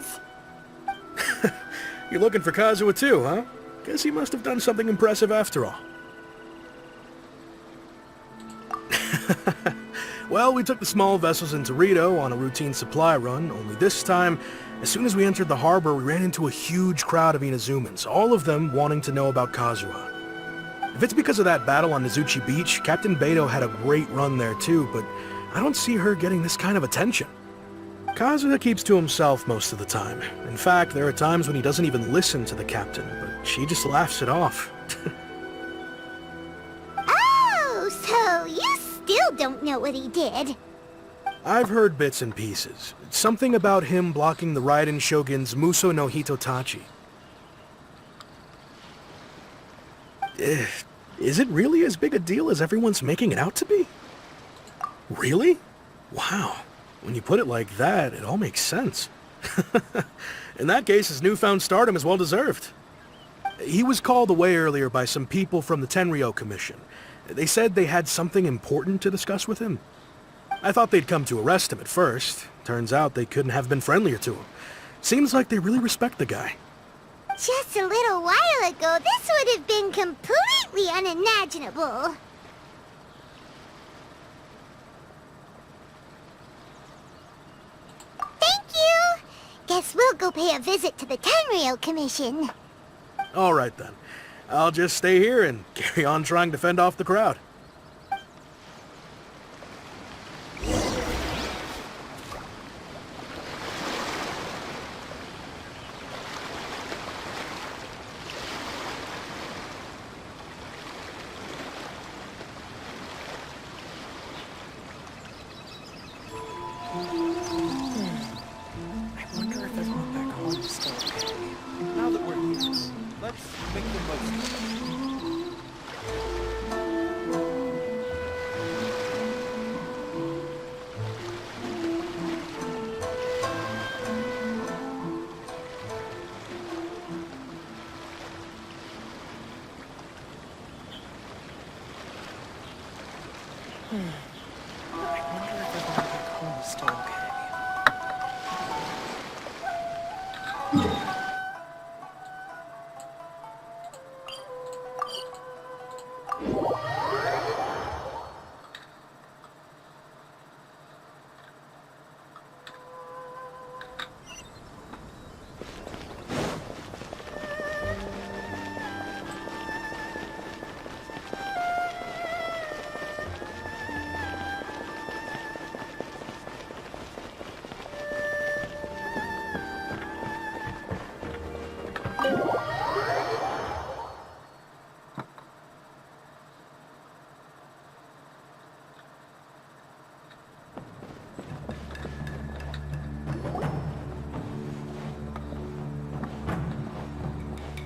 is. You're looking for Kazuha too, huh? Guess he must have done something impressive after all. Well, we took the small vessels into Rito on a routine supply run, only this time, as soon as we entered the harbor, we ran into a huge crowd of Inazumans, all of them wanting to know about Kazuha. If it's because of that battle on Nizuchi Beach, Captain Beto had a great run there too, but I don't see her getting this kind of attention. Kazuha keeps to himself most of the time. In fact, there are times when he doesn't even listen to the captain, but she just laughs it off. Oh, so you still don't know what he did? I've heard bits and pieces. It's something about him blocking the Raiden Shogun's Muso no Hitotachi. Is it really as big a deal as everyone's making it out to be? Really? Wow. When you put it like that, it all makes sense. In that case, his newfound stardom is well deserved. He was called away earlier by some people from the Tenryou Commission. They said they had something important to discuss with him. I thought they'd come to arrest him at first. Turns out they couldn't have been friendlier to him. Seems like they really respect the guy. Just a little while ago, this would have been completely unimaginable. Thank you! Guess we'll go pay a visit to the Tenryou Commission. Alright then. I'll just stay here and carry on trying to fend off the crowd.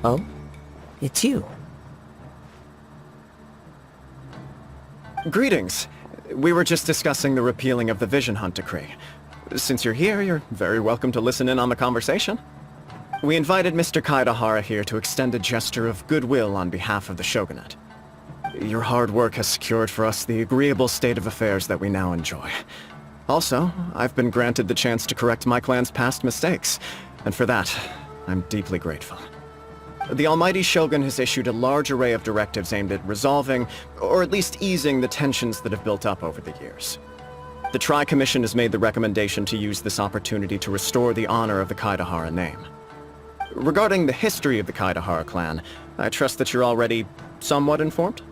Oh? It's you. Greetings. We were just discussing the repealing of the Vision Hunt Decree. Since you're here, you're very welcome to listen in on the conversation. We invited Mr. Kaidahara here to extend a gesture of goodwill on behalf of the Shogunate. Your hard work has secured for us the agreeable state of affairs that we now enjoy. Also, I've been granted the chance to correct my clan's past mistakes, and for that, I'm deeply grateful. The Almighty Shogun has issued a large array of directives aimed at resolving, or at least easing, the tensions that have built up over the years. The Tri-Commission has made the recommendation to use this opportunity to restore the honor of the Kaidahara name. Regarding the history of the Kaidahara clan, I trust that you're already somewhat informed?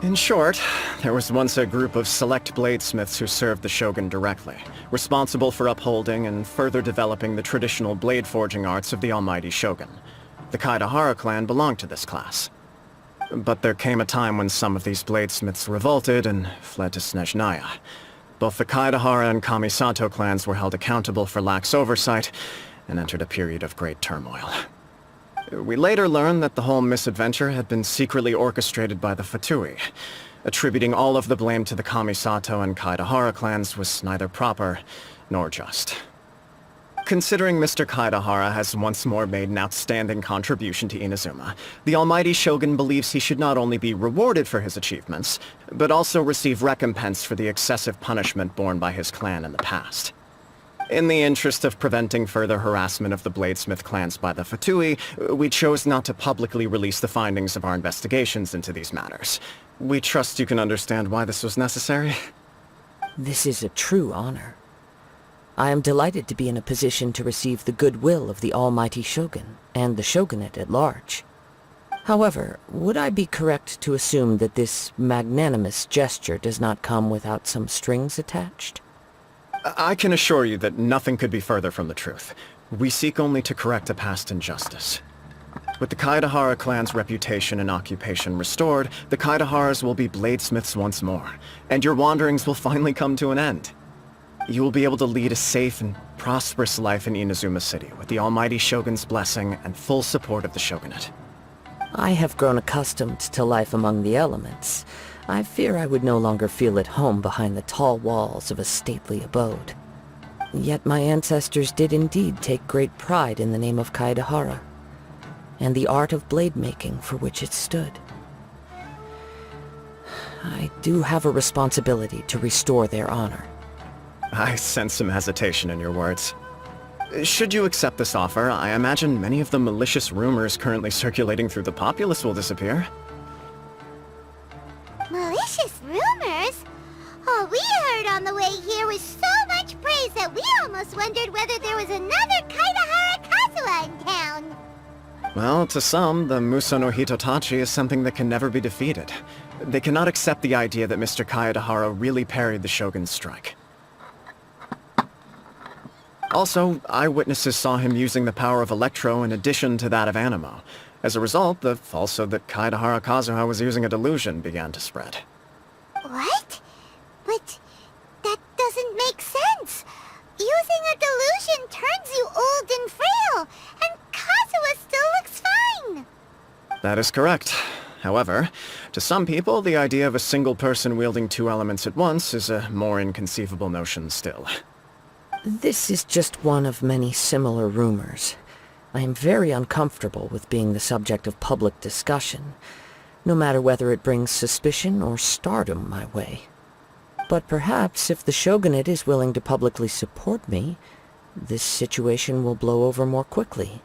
In short, there was once a group of select bladesmiths who served the Shogun directly, responsible for upholding and further developing the traditional blade forging arts of the Almighty Shogun. The Kaidahara clan belonged to this class. But there came a time when some of these bladesmiths revolted and fled to Snezhnaya. Both the Kaidahara and Kamisato clans were held accountable for lax oversight and entered a period of great turmoil. We later learned that the whole misadventure had been secretly orchestrated by the Fatui. Attributing all of the blame to the Kamisato and Kaidahara clans was neither proper nor just. Considering Mr. Kaidahara has once more made an outstanding contribution to Inazuma, the Almighty Shogun believes he should not only be rewarded for his achievements, but also receive recompense for the excessive punishment borne by his clan in the past. In the interest of preventing further harassment of the Bladesmith clans by the Fatui, we chose not to publicly release the findings of our investigations into these matters. We trust you can understand why this was necessary. This is a true honor. I am delighted to be in a position to receive the goodwill of the almighty Shogun, and the Shogunate at large. However, would I be correct to assume that this magnanimous gesture does not come without some strings attached? I can assure you that nothing could be further from the truth. We seek only to correct a past injustice. With the Kaedahara clan's reputation and occupation restored, the Kaedaharas will be bladesmiths once more, and your wanderings will finally come to an end. You will be able to lead a safe and prosperous life in Inazuma City, with the almighty Shogun's blessing and full support of the Shogunate. I have grown accustomed to life among the elements. I fear I would no longer feel at home behind the tall walls of a stately abode. Yet my ancestors did indeed take great pride in the name of Kaedahara, and the art of blade making for which it stood. I do have a responsibility to restore their honor. I sense some hesitation in your words. Should you accept this offer, I imagine many of the malicious rumors currently circulating through the populace will disappear. Malicious rumors? All we heard on the way here was so much praise that we almost wondered whether there was another Kaedahara Kazuha in town. Well, to some, the Muso no Hitotachi is something that can never be defeated. They cannot accept the idea that Mr. Kaedahara really parried the Shogun's strike. Also, eyewitnesses saw him using the power of Electro in addition to that of Animo. As a result, the falsehood that Kaedahara Kazuha was using a delusion began to spread. What? But that doesn't make sense. Using a delusion turns you old and frail, and Kazuha still looks fine. That is correct. However, to some people, the idea of a single person wielding two elements at once is a more inconceivable notion still. This is just one of many similar rumors. I am very uncomfortable with being the subject of public discussion, no matter whether it brings suspicion or stardom my way. But perhaps if the Shogunate is willing to publicly support me, this situation will blow over more quickly.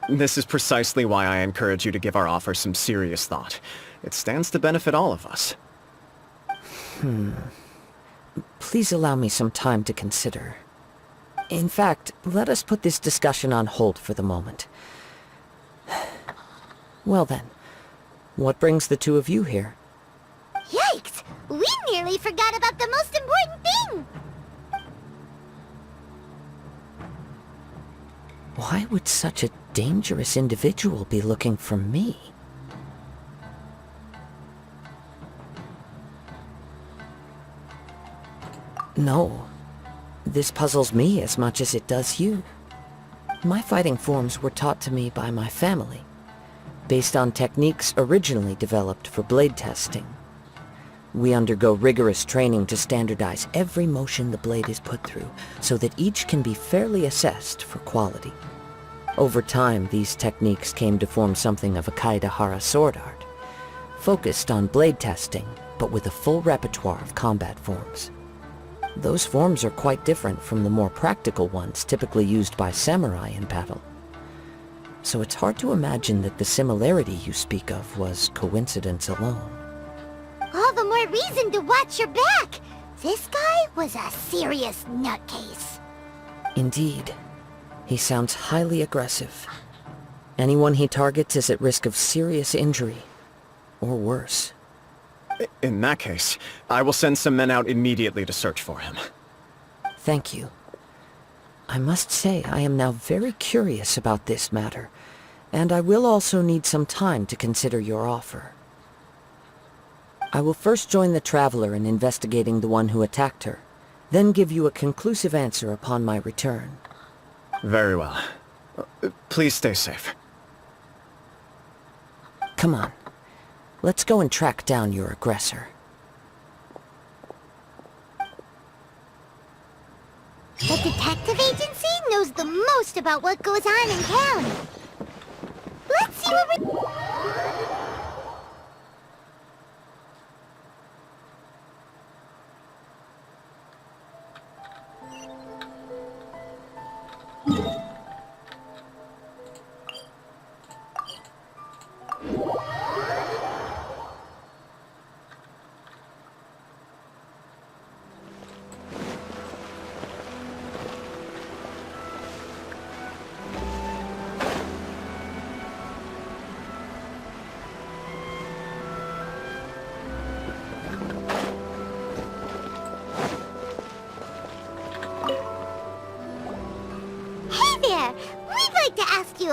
This is precisely why I encourage you to give our offer some serious thought. It stands to benefit all of us. Please allow me some time to consider. In fact, let us put this discussion on hold for the moment. Well then, what brings the two of you here? Yikes! We nearly forgot about the most important thing! Why would such a dangerous individual be looking for me? No. This puzzles me as much as it does you. My fighting forms were taught to me by my family, based on techniques originally developed for blade testing. We undergo rigorous training to standardize every motion the blade is put through, so that each can be fairly assessed for quality. Over time, these techniques came to form something of a Kaedahara sword art, focused on blade testing, but with a full repertoire of combat forms. Those forms are quite different from the more practical ones typically used by samurai in battle. So it's hard to imagine that the similarity you speak of was coincidence alone. All the more reason to watch your back! This guy was a serious nutcase. Indeed. He sounds highly aggressive. Anyone he targets is at risk of serious injury, or worse. In that case, I will send some men out immediately to search for him. Thank you. I must say I am now very curious about this matter, and I will also need some time to consider your offer. I will first join the Traveler in investigating the one who attacked her, then give you a conclusive answer upon my return. Very well. Please stay safe. Come on. Let's go and track down your aggressor. The detective agency knows the most about what goes on in town. Let's see what we...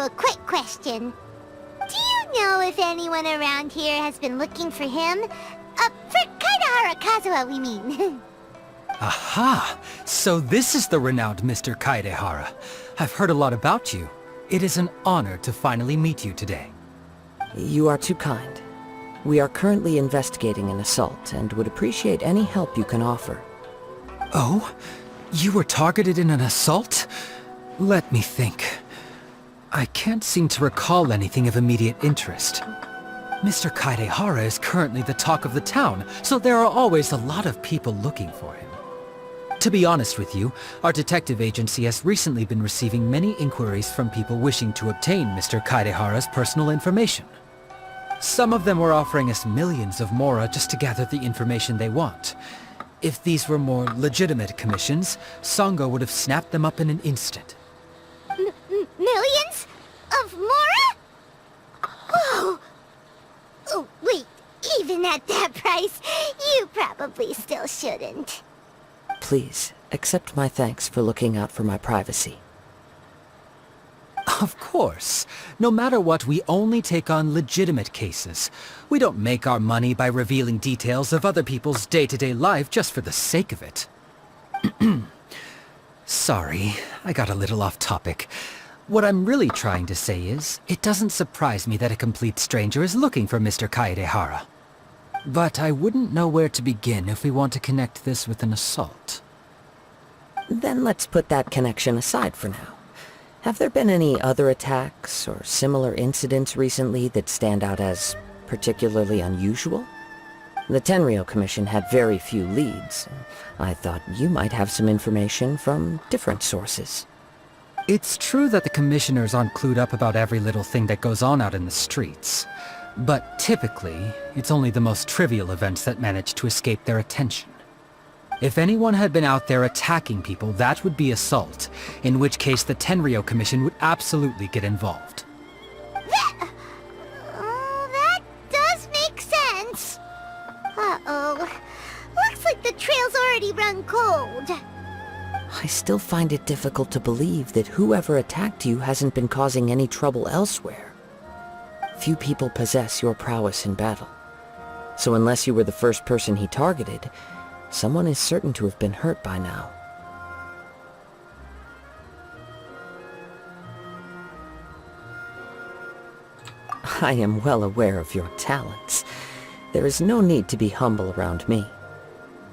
a quick question. Do you know if anyone around here has been looking for him? For Kaidahara Kazuha, we mean. Aha! So this is the renowned Mr. Kaidehara. I've heard a lot about you. It is an honor to finally meet you today. You are too kind. We are currently investigating an assault and would appreciate any help you can offer. Oh? You were targeted in an assault? Let me think. I can't seem to recall anything of immediate interest. Mr. Kaidehara is currently the talk of the town, so there are always a lot of people looking for him. To be honest with you, our detective agency has recently been receiving many inquiries from people wishing to obtain Mr. Kaidehara's personal information. Some of them were offering us millions of mora just to gather the information they want. If these were more legitimate commissions, Sango would have snapped them up in an instant. Millions? Of mora? Whoa! Oh, wait, even at that price, you probably still shouldn't. Please, accept my thanks for looking out for my privacy. Of course. No matter what, we only take on legitimate cases. We don't make our money by revealing details of other people's day-to-day life just for the sake of it. Sorry, I got a little off topic. What I'm really trying to say is, it doesn't surprise me that a complete stranger is looking for Mr. Kaidehara. But I wouldn't know where to begin if we want to connect this with an assault. Then let's put that connection aside for now. Have there been any other attacks or similar incidents recently that stand out as particularly unusual? The Tenryou Commission had very few leads. I thought you might have some information from different sources. It's true that the commissioners aren't clued up about every little thing that goes on out in the streets. But typically, it's only the most trivial events that manage to escape their attention. If anyone had been out there attacking people, that would be assault, in which case the Tenryou Commission would absolutely get involved. That does make sense. Uh-oh. Looks like the trail's already run cold. I still find it difficult to believe that whoever attacked you hasn't been causing any trouble elsewhere. Few people possess your prowess in battle. So unless you were the first person he targeted, someone is certain to have been hurt by now. I am well aware of your talents. There is no need to be humble around me.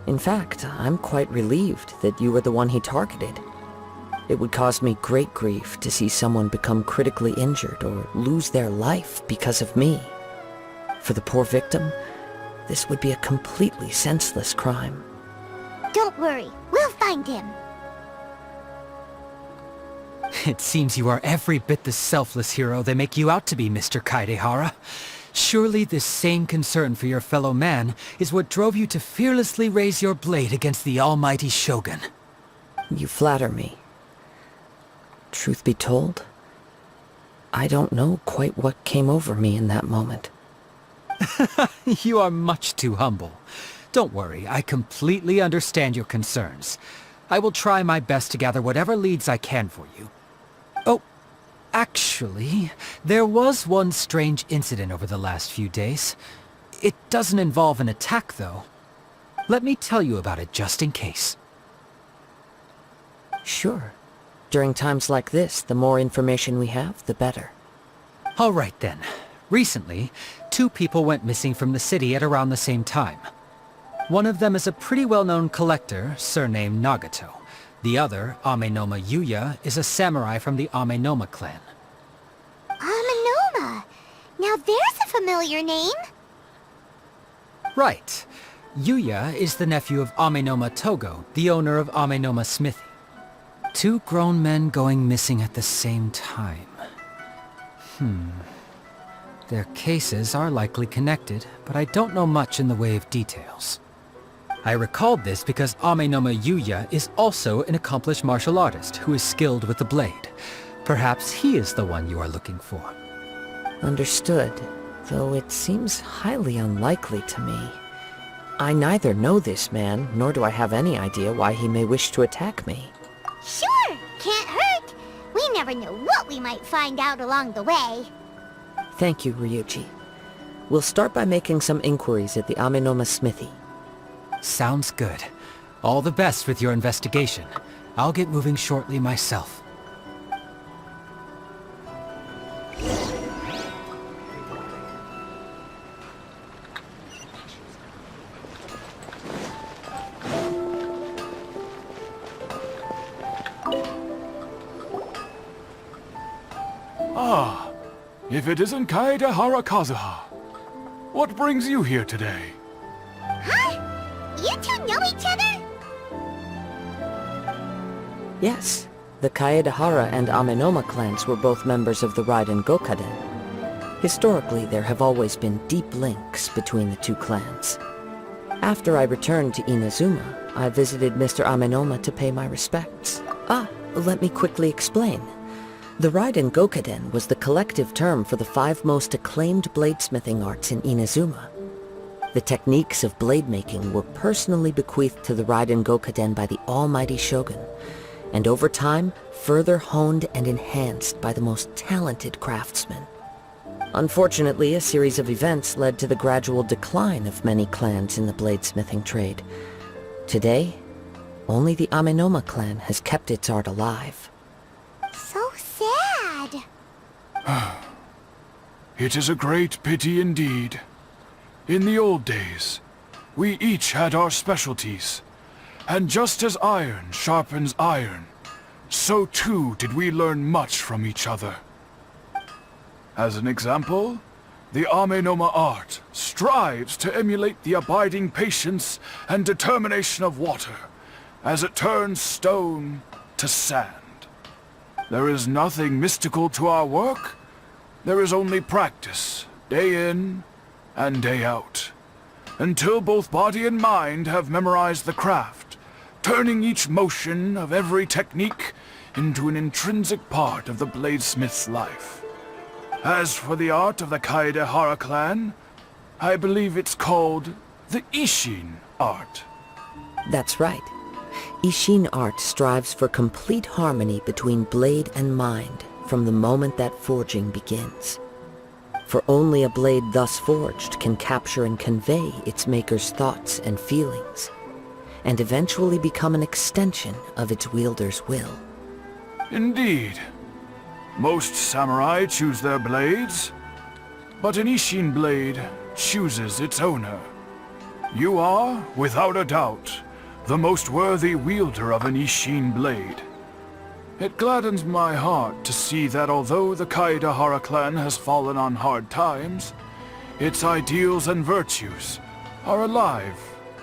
In fact, I'm quite relieved that you were the one he targeted. It would cause me great grief to see someone become critically injured or lose their life because of me. For the poor victim, this would be a completely senseless crime. Don't worry, we'll find him. It seems you are every bit the selfless hero they make you out to be, Mr. Kaidehara. Surely this same concern for your fellow man is what drove you to fearlessly raise your blade against the almighty Shogun. You flatter me. Truth be told, I don't know quite what came over me in that moment. You are much too humble. Don't worry, I completely understand your concerns. I will try my best to gather whatever leads I can for you. Oh, actually, there was one strange incident over the last few days. It doesn't involve an attack, though. Let me tell you about it just in case. Sure. During times like this, the more information we have, the better. All right then. Recently, 2 people went missing from the city at around the same time. One of them is a pretty well-known collector, surnamed Nagato. The other, Amenoma Yuya, is a samurai from the Amenoma clan. Amenoma! Now there's a familiar name. Right. Yuya is the nephew of Amenoma Togo, the owner of Amenoma Smithy. 2 grown men going missing at the same time. Their cases are likely connected, but I don't know much in the way of details. I recalled this because Amenoma Yuya is also an accomplished martial artist who is skilled with the blade. Perhaps he is the one you are looking for. Understood, though it seems highly unlikely to me. I neither know this man, nor do I have any idea why he may wish to attack me. Sure, can't hurt. We never never know what we might find out along the way. Thank you, Ryuji. We'll start by making some inquiries at the Amenoma smithy. Sounds good. All the best with your investigation. I'll get moving shortly myself. Ah, if it isn't Kaedehara Kazuha. What brings you here today? Huh? You two know each other? Yes, the Kaedehara and Amenoma clans were both members of the Raiden Gokaden. Historically, there have always been deep links between the two clans. After I returned to Inazuma, I visited Mr. Amenoma to pay my respects. Let me quickly explain. The Raiden Gokaden was the collective term for the 5 most acclaimed bladesmithing arts in Inazuma. The techniques of blade making were personally bequeathed to the Raiden Gokaden by the almighty Shogun, and over time, further honed and enhanced by the most talented craftsmen. Unfortunately, a series of events led to the gradual decline of many clans in the bladesmithing trade. Today, only the Amenoma clan has kept its art alive. So sad. It is a great pity indeed. In the old days, we each had our specialties. And just as iron sharpens iron, so too did we learn much from each other. As an example, the Amenoma art strives to emulate the abiding patience and determination of water, as it turns stone to sand. There is nothing mystical to our work. There is only practice, day in and day out, until both body and mind have memorized the craft, turning each motion of every technique into an intrinsic part of the bladesmith's life. As for the art of the Kaedehara clan, I believe it's called the Ishin art. That's right. Ishin art strives for complete harmony between blade and mind from the moment that forging begins. For only a blade thus forged can capture and convey its maker's thoughts and feelings, and eventually become an extension of its wielder's will. Indeed. Most samurai choose their blades, but an Ishin blade chooses its owner. You are, without a doubt, the most worthy wielder of an Ishin blade. It gladdens my heart to see that although the Kaedehara clan has fallen on hard times, its ideals and virtues are alive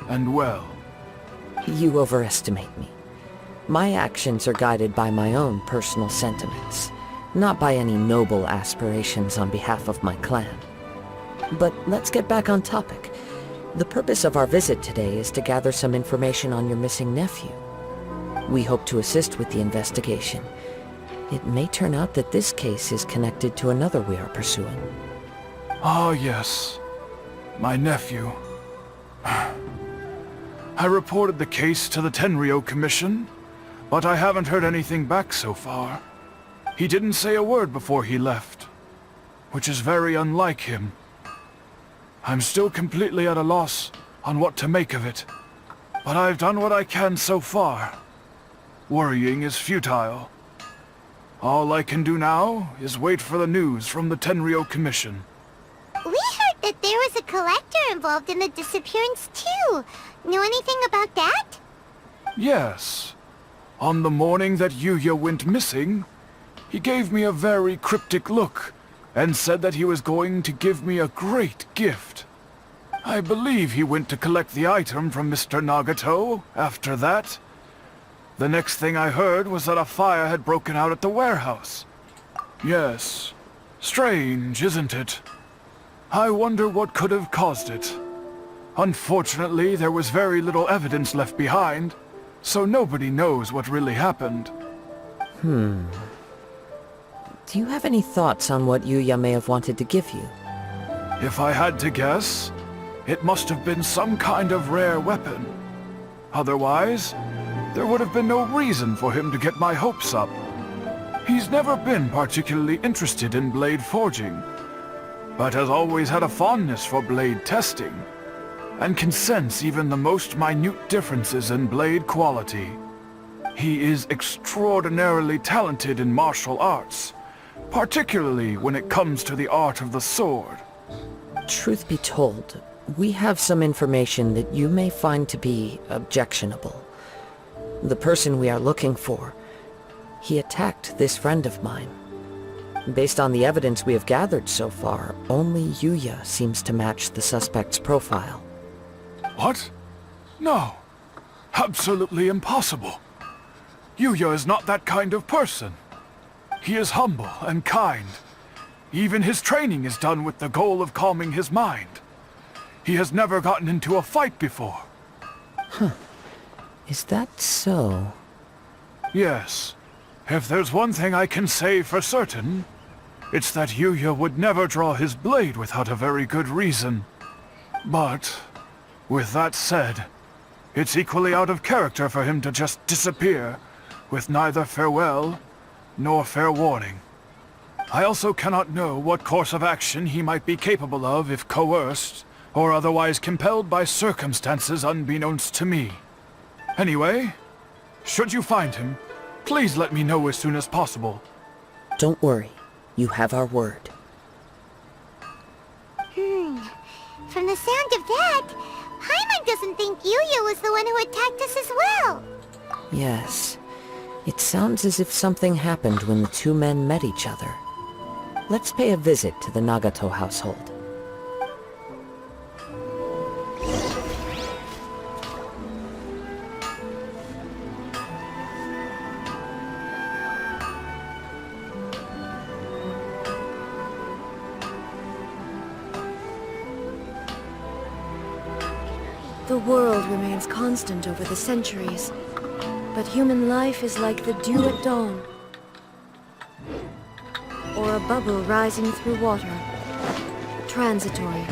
and well. You overestimate me. My actions are guided by my own personal sentiments, not by any noble aspirations on behalf of my clan. But let's get back on topic. The purpose of our visit today is to gather some information on your missing nephew. We hope to assist with the investigation. It may turn out that this case is connected to another we are pursuing. Ah, yes. My nephew. I reported the case to the Tenryou Commission, but I haven't heard anything back so far. He didn't say a word before he left, which is very unlike him. I'm still completely at a loss on what to make of it, but I've done what I can so far. Worrying is futile. All I can do now is wait for the news from the Tenryou Commission. We heard that there was a collector involved in the disappearance too. Know anything about that? Yes. On the morning that Yuya went missing, he gave me a very cryptic look and said that he was going to give me a great gift. I believe he went to collect the item from Mr. Nagato after that. The next thing I heard was that a fire had broken out at the warehouse. Yes. Strange, isn't it? I wonder what could have caused it. Unfortunately, there was very little evidence left behind, so nobody knows what really happened. Do you have any thoughts on what Yuya may have wanted to give you? If I had to guess, it must have been some kind of rare weapon. Otherwise, there would have been no reason for him to get my hopes up. He's never been particularly interested in blade forging, but has always had a fondness for blade testing, and can sense even the most minute differences in blade quality. He is extraordinarily talented in martial arts, particularly when it comes to the art of the sword. Truth be told, we have some information that you may find to be objectionable. The person we are looking for, he attacked this friend of mine. Based on the evidence we have gathered so far, only Yuya seems to match the suspect's profile. What? No. Absolutely impossible. Yuya is not that kind of person. He is humble and kind. Even his training is done with the goal of calming his mind. He has never gotten into a fight before. Is that so? Yes. If there's one thing I can say for certain, it's that Yuya would never draw his blade without a very good reason. But, with that said, it's equally out of character for him to just disappear, with neither farewell nor fair warning. I also cannot know what course of action he might be capable of if coerced, or otherwise compelled by circumstances unbeknownst to me. Anyway, should you find him, please let me know as soon as possible. Don't worry. You have our word. From the sound of that, Paimon doesn't think Yuya was the one who attacked us as well. Yes. It sounds as if something happened when the two men met each other. Let's pay a visit to the Nagato household. The world remains constant over the centuries, but human life is like the dew at dawn, or a bubble rising through water, transitory.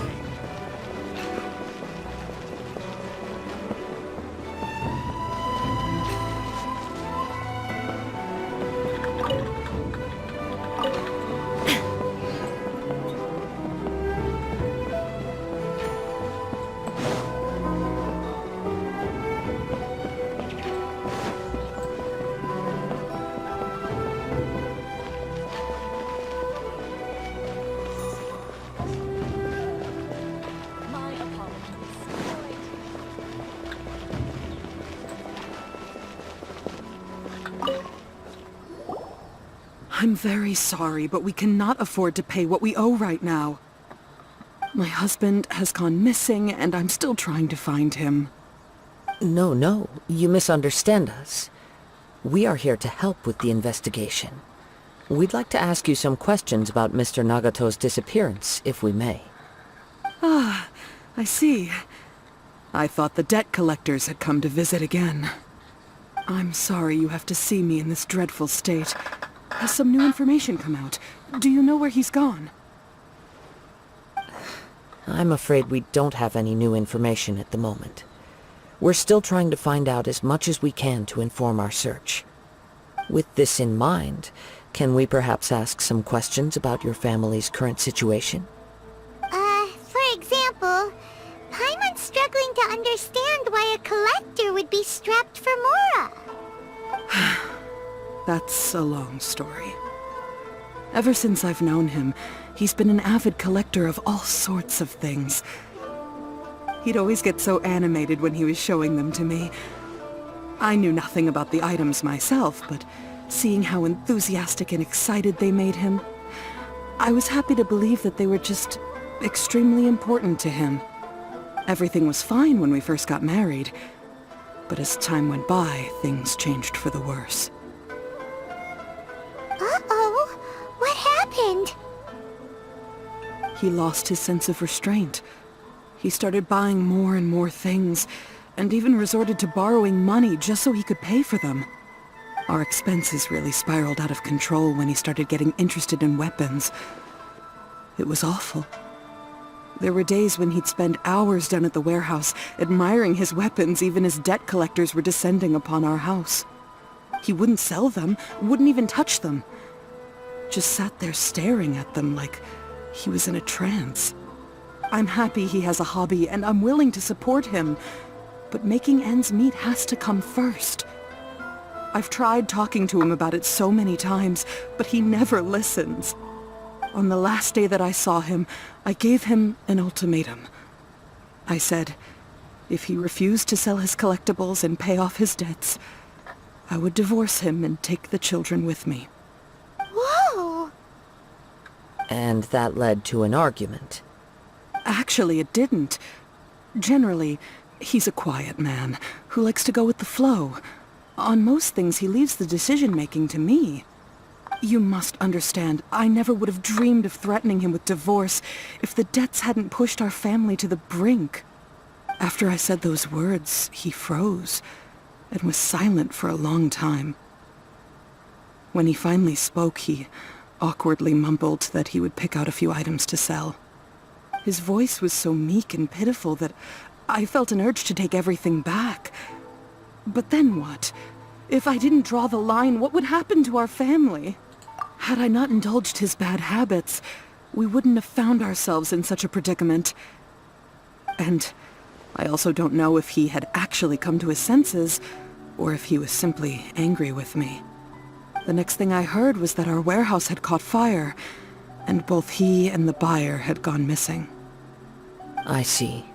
I'm very sorry, but we cannot afford to pay what we owe right now. My husband has gone missing, and I'm still trying to find him. No, you misunderstand us. We are here to help with the investigation. We'd like to ask you some questions about Mr. Nagato's disappearance, if we may. Ah, I see. I thought the debt collectors had come to visit again. I'm sorry you have to see me in this dreadful state. Has some new information come out? Do you know where he's gone? I'm afraid we don't have any new information at the moment. We're still trying to find out as much as we can to inform our search. With this in mind, can we perhaps ask some questions about your family's current situation? For example, Paimon's struggling to understand why a collector would be strapped for Mora. That's a long story. Ever since I've known him, he's been an avid collector of all sorts of things. He'd always get so animated when he was showing them to me. I knew nothing about the items myself, but seeing how enthusiastic and excited they made him, I was happy to believe that they were just extremely important to him. Everything was fine when we first got married, but as time went by, things changed for the worse. Uh-oh, what happened? He lost his sense of restraint. He started buying more and more things, and even resorted to borrowing money just so he could pay for them. Our expenses really spiraled out of control when he started getting interested in weapons. It was awful. There were days when he'd spend hours down at the warehouse, admiring his weapons even as debt collectors were descending upon our house. He wouldn't sell them, wouldn't even touch them, just sat there staring at them like he was in a trance. I'm happy he has a hobby, and I'm willing to support him, but making ends meet has to come first. I've tried talking to him about it so many times, but he never listens. On the last day that I saw him, I gave him an ultimatum. I said, if he refused to sell his collectibles and pay off his debts, I would divorce him and take the children with me. Whoa! And that led to an argument. Actually, it didn't. Generally, he's a quiet man who likes to go with the flow. On most things, he leaves the decision-making to me. You must understand, I never would have dreamed of threatening him with divorce if the debts hadn't pushed our family to the brink. After I said those words, he froze and was silent for a long time. When he finally spoke, he awkwardly mumbled that he would pick out a few items to sell. His voice was so meek and pitiful that I felt an urge to take everything back. But then what? If I didn't draw the line, what would happen to our family? Had I not indulged his bad habits, we wouldn't have found ourselves in such a predicament. And I also don't know if he had actually come to his senses, or if he was simply angry with me. The next thing I heard was that our warehouse had caught fire, and both he and the buyer had gone missing. I see.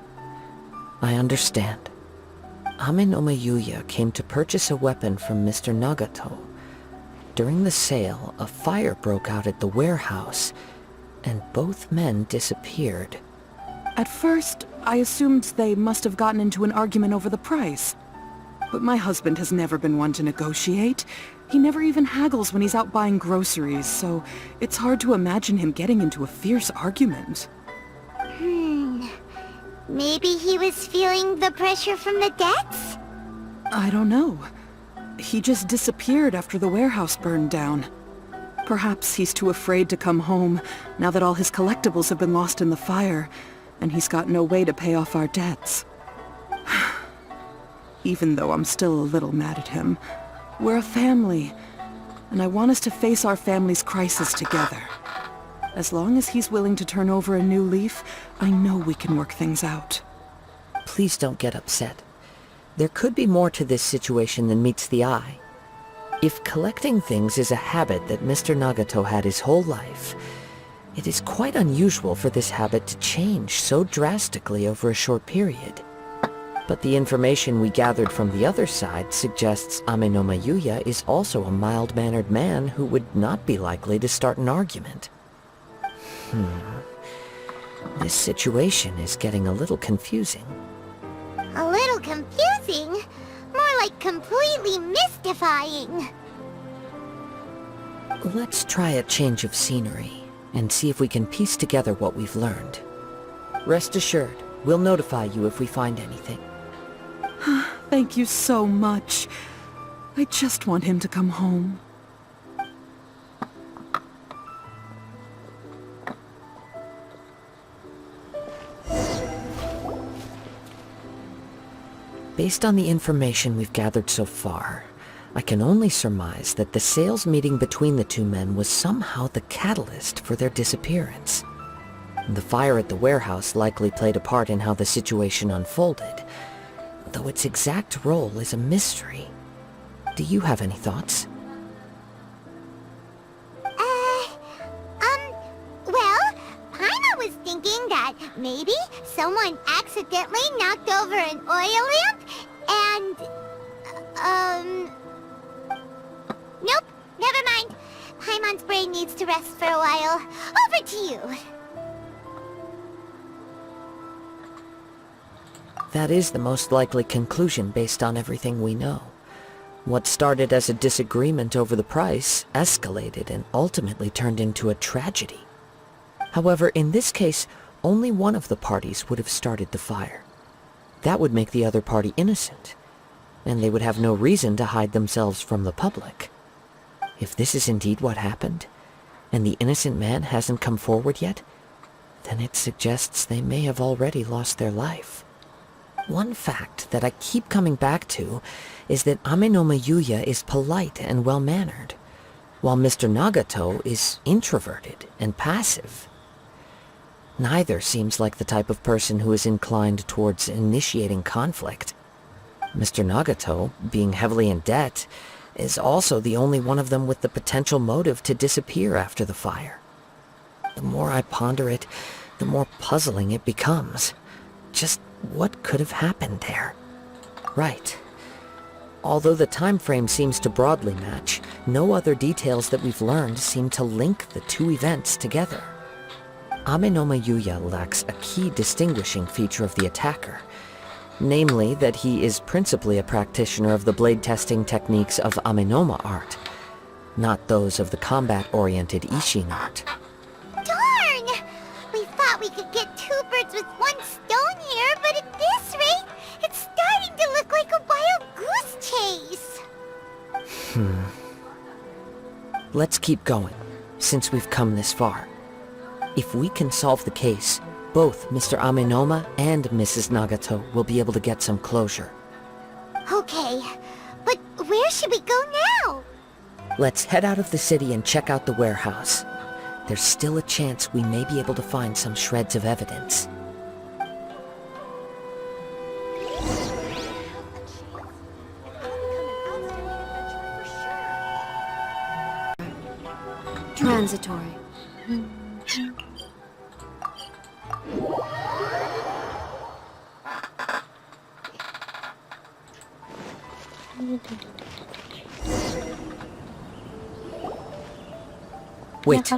I understand. Yuya came to purchase a weapon from Mr. Nagato. During the sale, a fire broke out at the warehouse, and both men disappeared. At first, I assumed they must have gotten into an argument over the price. But my husband has never been one to negotiate. He never even haggles when he's out buying groceries, so it's hard to imagine him getting into a fierce argument. Maybe he was feeling the pressure from the debts? I don't know. He just disappeared after the warehouse burned down. Perhaps he's too afraid to come home now that all his collectibles have been lost in the fire, and he's got no way to pay off our debts. Even though I'm still a little mad at him, we're a family, and I want us to face our family's crisis together. As long as he's willing to turn over a new leaf, I know we can work things out. Please don't get upset. There could be more to this situation than meets the eye. If collecting things is a habit that Mr. Nagato had his whole life, it is quite unusual for this habit to change so drastically over a short period. But the information we gathered from the other side suggests Yuya is also a mild-mannered man who would not be likely to start an argument. This situation is getting a little confusing. A little confusing? More like completely mystifying. Let's try a change of scenery and see if we can piece together what we've learned. Rest assured, we'll notify you if we find anything. Thank you so much. I just want him to come home. Based on the information we've gathered so far, I can only surmise that the sales meeting between the two men was somehow the catalyst for their disappearance. The fire at the warehouse likely played a part in how the situation unfolded, though its exact role is a mystery. Do you have any thoughts? Well, Paimon was thinking that maybe someone accidentally knocked over an oil lamp and, nope, never mind. Paimon's brain needs to rest for a while. Over to you. That is the most likely conclusion based on everything we know. What started as a disagreement over the price escalated and ultimately turned into a tragedy. However, in this case, only one of the parties would have started the fire. That would make the other party innocent, and they would have no reason to hide themselves from the public. If this is indeed what happened, and the innocent man hasn't come forward yet, then it suggests they may have already lost their life. One fact that I keep coming back to is that Yuya is polite and well-mannered. while Mr. Nagato is introverted and passive. Neither seems like the type of person who is inclined towards initiating conflict. Mr. Nagato, being heavily in debt, is also the only one of them with the potential motive to disappear after the fire. The more I ponder it, the more puzzling it becomes. Just what could have happened there? Right. Although the time frame seems to broadly match, no other details that we've learned seem to link the two events together. Amenoma Yuya lacks a key distinguishing feature of the attacker, namely that he is principally a practitioner of the blade testing techniques of Amenoma art, not those of the combat-oriented Ishin art. Darn! We thought we could get two birds with one stone here, but at this rate, it's starting to look like a wild goose chase. Let's keep going, since we've come this far. If we can solve the case, both Mr. Amenoma and Mrs. Nagato will be able to get some closure. Okay, but where should we go now? Let's head out of the city and check out the warehouse. There's still a chance we may be able to find some shreds of evidence. Transitory. Wait.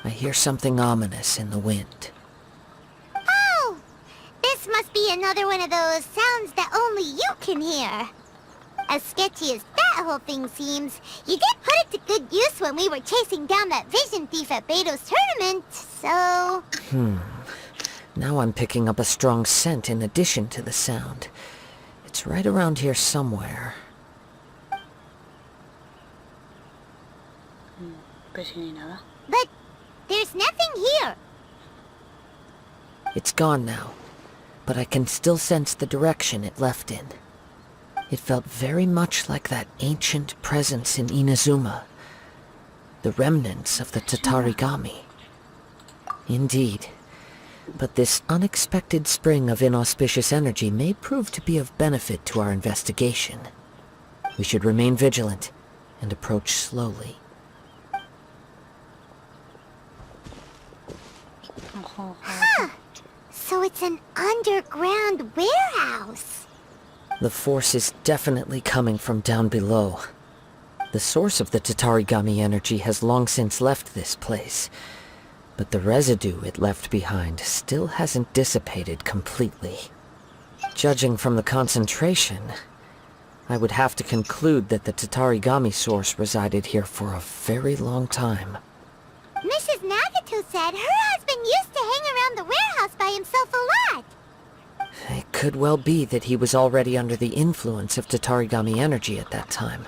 I hear something ominous in the wind. Oh! This must be another one of those sounds that only you can hear. As sketchy as that whole thing seems, you did put it to good use when we were chasing down that vision thief at Beto's tournament, so... Now I'm picking up a strong scent in addition to the sound. It's right around here somewhere. But there's nothing here. It's gone now, but I can still sense the direction it left in. It felt very much like that ancient presence in Inazuma, the remnants of the Tatarigami. Indeed, but this unexpected spring of inauspicious energy may prove to be of benefit to our investigation. We should remain vigilant and approach slowly. Huh. So it's an underground warehouse. The force is definitely coming from down below. The source of the Tatarigami energy has long since left this place, but the residue it left behind still hasn't dissipated completely. Judging from the concentration, I would have to conclude that the Tatarigami source resided here for a very long time. Mrs. Nagato said her husband used to hang around the warehouse by himself a lot. It could well be that he was already under the influence of Tatarigami energy at that time.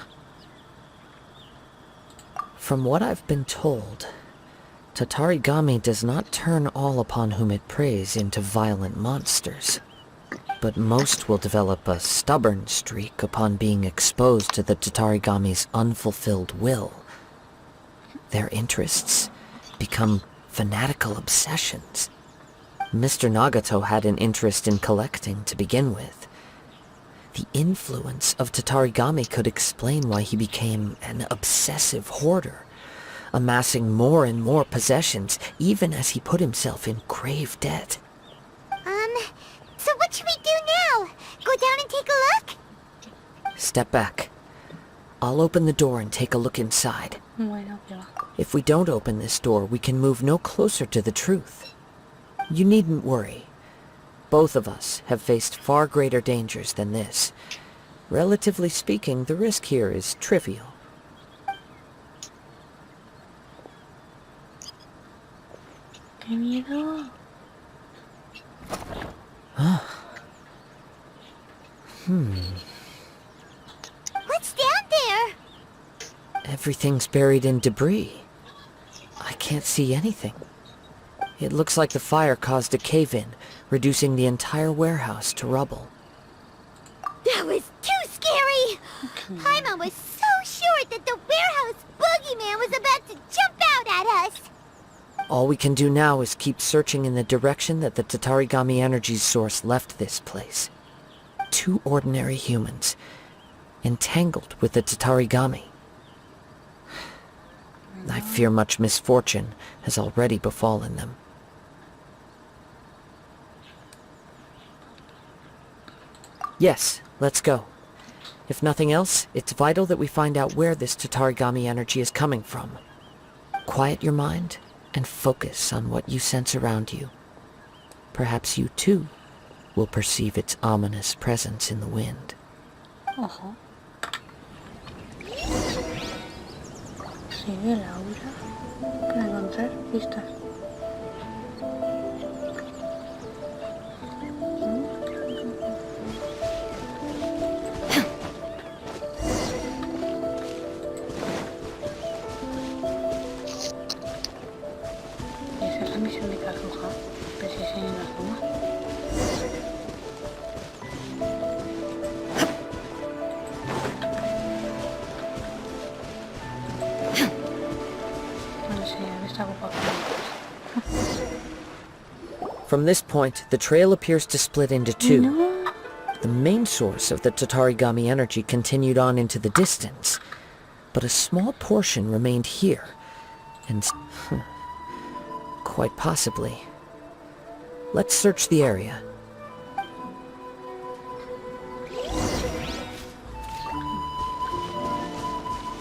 From what I've been told, Tatarigami does not turn all upon whom it preys into violent monsters, but most will develop a stubborn streak upon being exposed to the Tatarigami's unfulfilled will. Their interests become fanatical obsessions. Mr. Nagato had an interest in collecting to begin with. The influence of Tatarigami could explain why he became an obsessive hoarder, amassing more and more possessions even as he put himself in grave debt. So what should we do now? Go down and take a look? Step back. I'll open the door and take a look inside. If we don't open this door, we can move no closer to the truth. You needn't worry. Both of us have faced far greater dangers than this. Relatively speaking, the risk here is trivial. What's down there? Everything's buried in debris. I can't see anything. It looks like the fire caused a cave-in, reducing the entire warehouse to rubble. That was too scary! Paimon was so sure that the to jump out at us! All we can do now is keep searching in the direction that the Tatarigami energy's source left this place. 2 ordinary humans, entangled with the Tatarigami. I fear much misfortune has already befallen them. Yes, let's go. If nothing else, it's vital that we find out where this Tatarigami energy is coming from. Quiet your mind and focus on what you sense around you. Perhaps you too will perceive its ominous presence in the wind. Ojo. Sigue la aura para encontrar pistas. Esa es la misión de Kazuha, pero si se la zona. From this point, the trail appears to split into 2. The main source of the Tatarigami energy continued on into the distance, but a small portion remained here, and quite possibly. Let's search the area.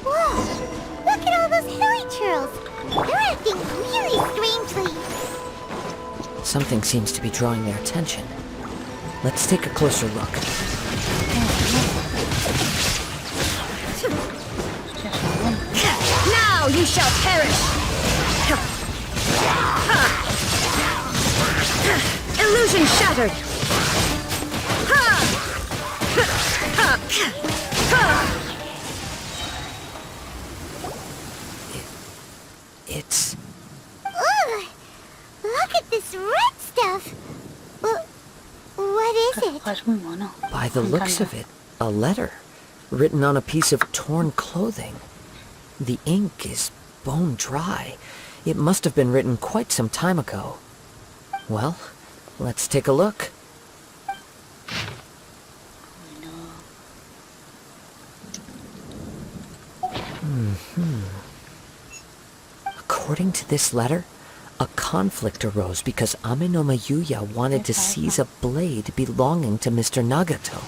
Whoa! Look at all those hilichurls! They're acting really strangely! Something seems to be drawing their attention. Let's take a closer look. Now you shall perish! Illusion shattered! It's... Ugh! Look at this red stuff! What is it? Es muy mono. By the looks of it, a letter written on a piece of torn clothing. The ink is bone dry. It must have been written quite some time ago. Well, let's take a look. According to this letter, a conflict arose because Amenoma Yuya wanted to seize a blade belonging to Mr. Nagato.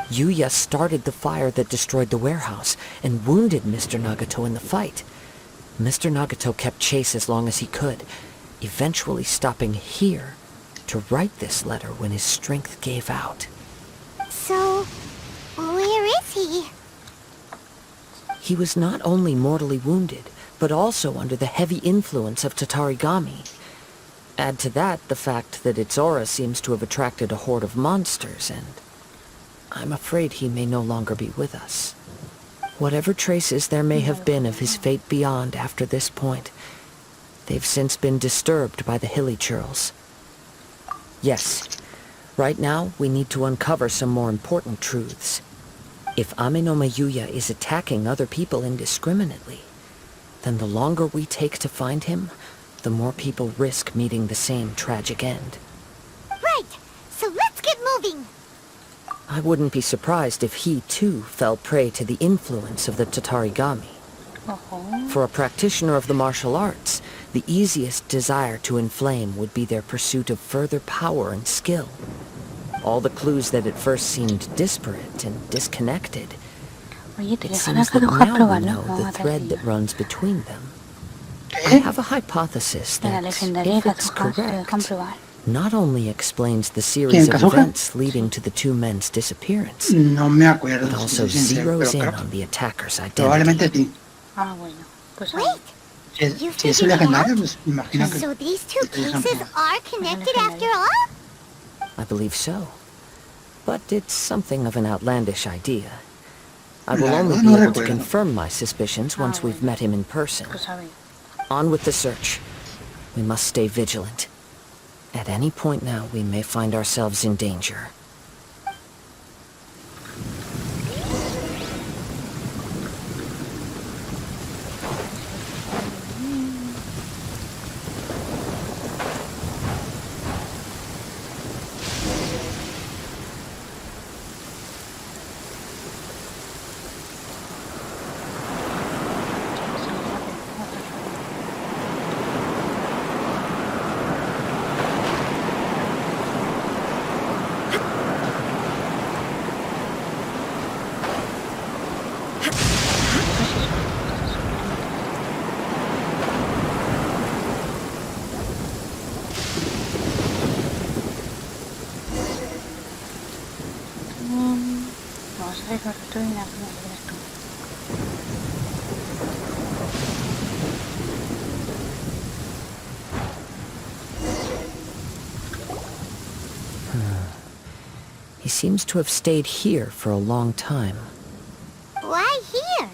Yuya started the fire that destroyed the warehouse and wounded Mr. Nagato in the fight. Mr. Nagato kept chase as long as he could, eventually stopping here to write this letter when his strength gave out. So, where is he? He was not only mortally wounded, but also under the heavy influence of Tatarigami. Add to that the fact that its aura seems to have attracted a horde of monsters, and I'm afraid he may no longer be with us. Whatever traces there may have been of his fate beyond after this point, they've since been disturbed by the hilichurls. Yes, right now we need to uncover some more important truths. If Amenoma Yuya is attacking other people indiscriminately, then the longer we take to find him, the more people risk meeting the same tragic end. Right, so let's get moving! I wouldn't be surprised if he too fell prey to the influence of the Tatarigami. For a practitioner of the martial arts, the easiest desire to inflame would be their pursuit of further power and skill. All the clues that at first seemed disparate and disconnected, Oye, te it dejan a seems that Kazuha now we probarlo know con the una thread that tarjeta. runs between them. I have a hypothesis En la that, Legendaria if it's Kazuha se dejan correct, probar. not only explains the series of Kazuha? events leading to the 2 men's disappearance, No me acuerdo, but si also soy sincero, zeroes pero in creo on the attacker's identity. probablemente sí. Ah, bueno. Pues ahí. Wait! Si es, You si es figured it legendario, out? pues me imagino que... So these two que dejan cases probar. are connected after all? I believe so. But it's something of an outlandish idea. I will La only verdad be no able to recuerdo. confirm my suspicions once we've met him in person. Pues a ver. On with the search. We must stay vigilant. At any point now, we may find ourselves in danger. tú y nada, no eres tú. He seems to have stayed here for a long time. Why here?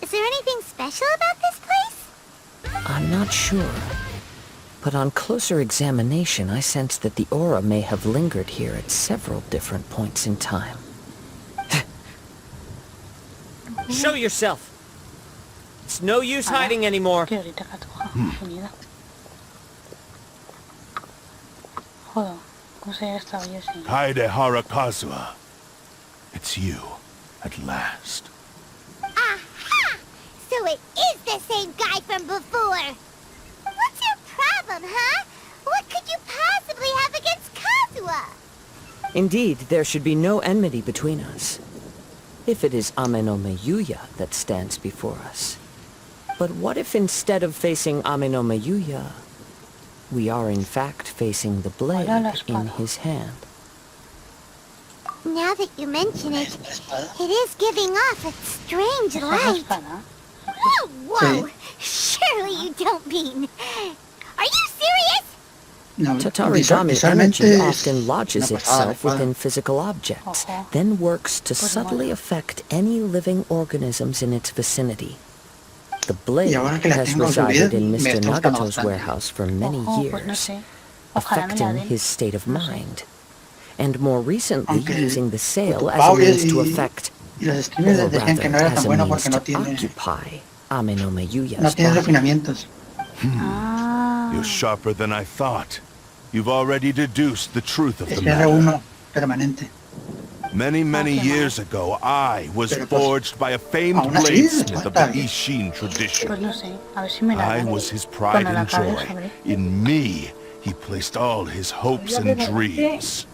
Is there anything special about this place? I'm not sure. But on closer examination, I sense that the aura may have lingered here at several different points in time. Show yourself! It's no use hiding anymore. Que ahorita Kazuha, venida. Joder, ¿cómo se haya estado yo sin? Kaidehara Kazuha. It's you, at last. Aha! So it is the same guy from before! What's your problem, huh? What could you possibly have against Kazuha? Indeed, there should be no enmity between us. If it is Ame no Meyuya that stands before us. But what if instead of facing Ame no Meyuya, we are in fact facing the blade in his hand? Now that you mention it, it is giving off a strange light. Whoa, whoa! Surely you don't mean... Are you serious? No, Tatarigami energy visualmente often lodges una pasada, itself within physical objects, then works to subtly affect any living organisms in its vicinity. The blade ahora que la has tengo resided subida, in me Mr. está gustando Nagato's bastante. warehouse for many Pues no years, sé. Ojalá me la affecting den. his state of mind, and more recently Aunque using the sale as a ocupado means to y- affect, Y los or streamers decían que no rather era as tan a bueno means porque no to tiene occupy Ame no Meyuya's body. refinamientos. Ah, You're sharper than I thought. You've already deduced the truth of Es the que era matter. uno permanente. Many years ago, I was Pero pues, forged by a famed aún así, bladesmith of the está bien. Ishin pues tradition. no sé. A ver si me la I dan. was his pride Cuando la and acabe, joy. sabré. In me, he placed all his hopes and dreams.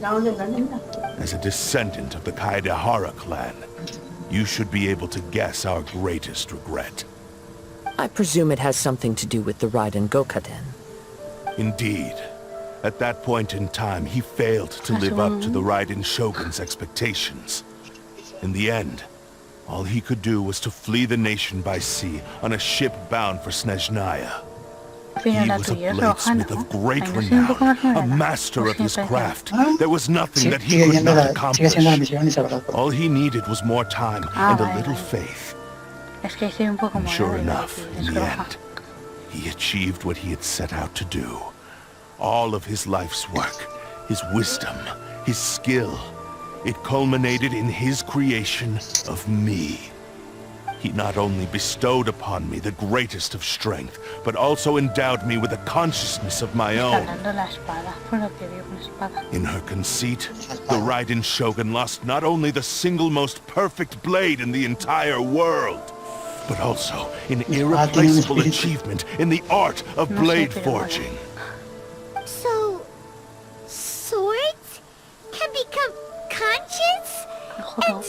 As a descendant of the Kaidehara clan, you should be able to guess our greatest regret. I presume it has something to do with the Raiden Gokaden. Indeed. At that point in time, he failed to live up to the Raiden Shogun's expectations. In the end, all he could do was to flee the nation by sea on a ship bound for Snezhnaya. He Pero la was a tuya es roja, bladesmith ¿no? of great Ay, no sé un poco más renown, a morada. master O of his siempre craft. Ah, There was nothing Sí, that he sigue could siendo not la accomplish. misión y sabrá todo. All he needed was more time Ah, and a vale, little vale. faith. Es que soy un poco And morada. sure y enough, es in the roja. end, he achieved what he had set out to do. All of his life's work, his wisdom, his skill, it culminated in his creation of me. He not only bestowed upon me the greatest of strength, but also endowed me with a consciousness of my Está own. hablando la espada. Fue lo que vio con espada. In her conceit, the Raiden Shogun lost not only the single most perfect blade in the entire world, but also an irreplaceable achievement in the art of No sé, blade pero vale. forging. So... swords can become conscious and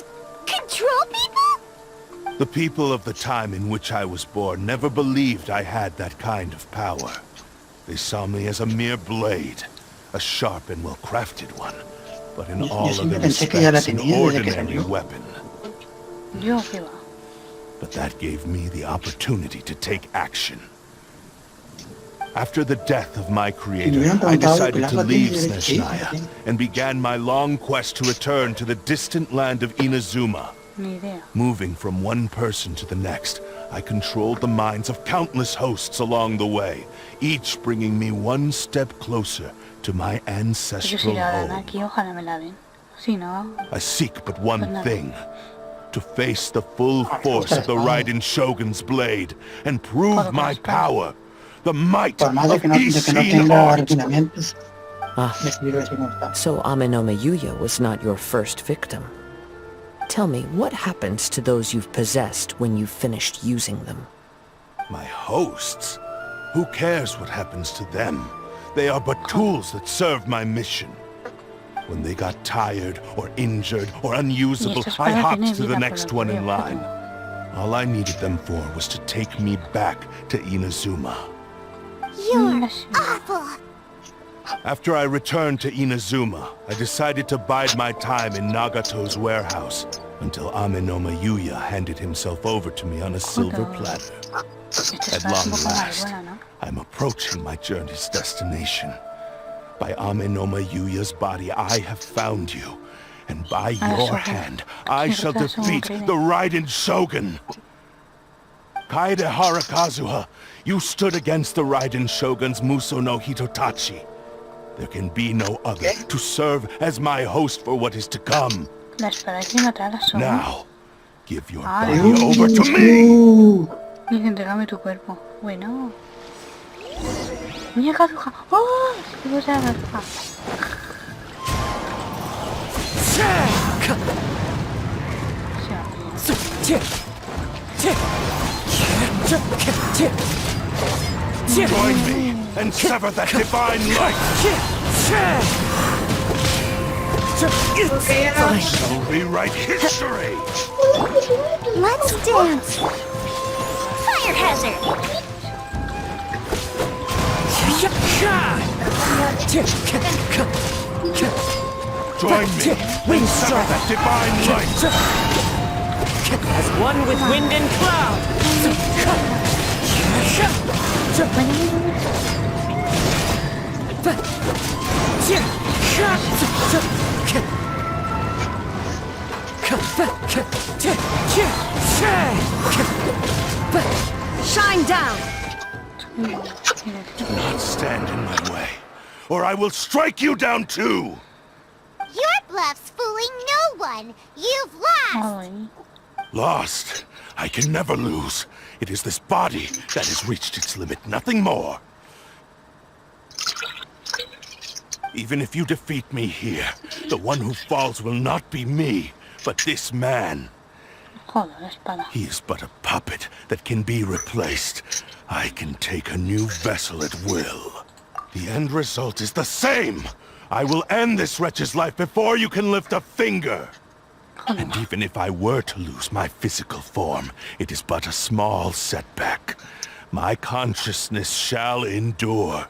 control people? The people of the time in which I was born never believed I had that kind of power. They saw me as a mere blade, a sharp and well-crafted one, but in all other siempre pensé que ya la respects an tenía desde que ordinary salió. weapon. Yo qué va. But that gave me the opportunity to take action. After the death of my creator, hubieran I preguntado decided que to Pilar leave tiene derecho, Snezhnaya sí. and began my long quest to return to the distant land of Inazuma. Ni idea. Moving from one person to the next, I controlled the minds of countless hosts along the way, each bringing me one step closer to my Yo si ancestral la dan home. aquí, ojalá me la den. Si no, I seek but one Pues nada. thing. To face the full force of the Raiden Shogun's blade and prove Joder, my con la espada. power, the might Por más of de que no Ishin tenga art. refinamientos, Ah, me sirve así como está. so Ame no Meyuya was not your first victim. Tell me, what happens to those you've possessed when you've finished using them? My hosts? Who cares what happens to them? They are but tools that serve my mission. When they got tired or injured or unusable, Y esta I espada hopped tiene to the vida next por one lo que in veo, line. All I needed them for was to take me back to Inazuma. You're Yes. awful. After I returned to Inazuma, I decided to bide my time in Nagato's warehouse until Amenoma Yuya handed himself over to me on a silver platter. At long last, I'm approaching my journey's destination. By Amenoma Yuya's body, I have found you. And by your hand, I shall defeat the Raiden Shogun. Kaedehara Kazuha, you stood against the Raiden Shogun's Muso no Hitotachi. There can be no other to serve as my host for what is to come. Now, give your body over to me! Entrégame tu cuerpo. Bueno. Mira Kazuha. ¡Oh! ¿Qué cosa es Kazuha? Join me and sever that divine light! I shall rewrite history! Let's dance. Fire hazard. Join me and sever that divine light! As one with wind and cloud! Shine down! Do not stand in my way, or I will strike you down too! Your bluff's fooling no one. You've lost. Lost? I can never lose. It is this body that has reached its limit, nothing more. Even if you defeat me here, the one who falls will not be me, but this man. He is but a puppet that can be replaced. I can take a new vessel at will. The end result is the same! I will end this wretch's life before you can lift a finger! And even if I were to lose my physical form, it is but a small setback. My consciousness shall endure.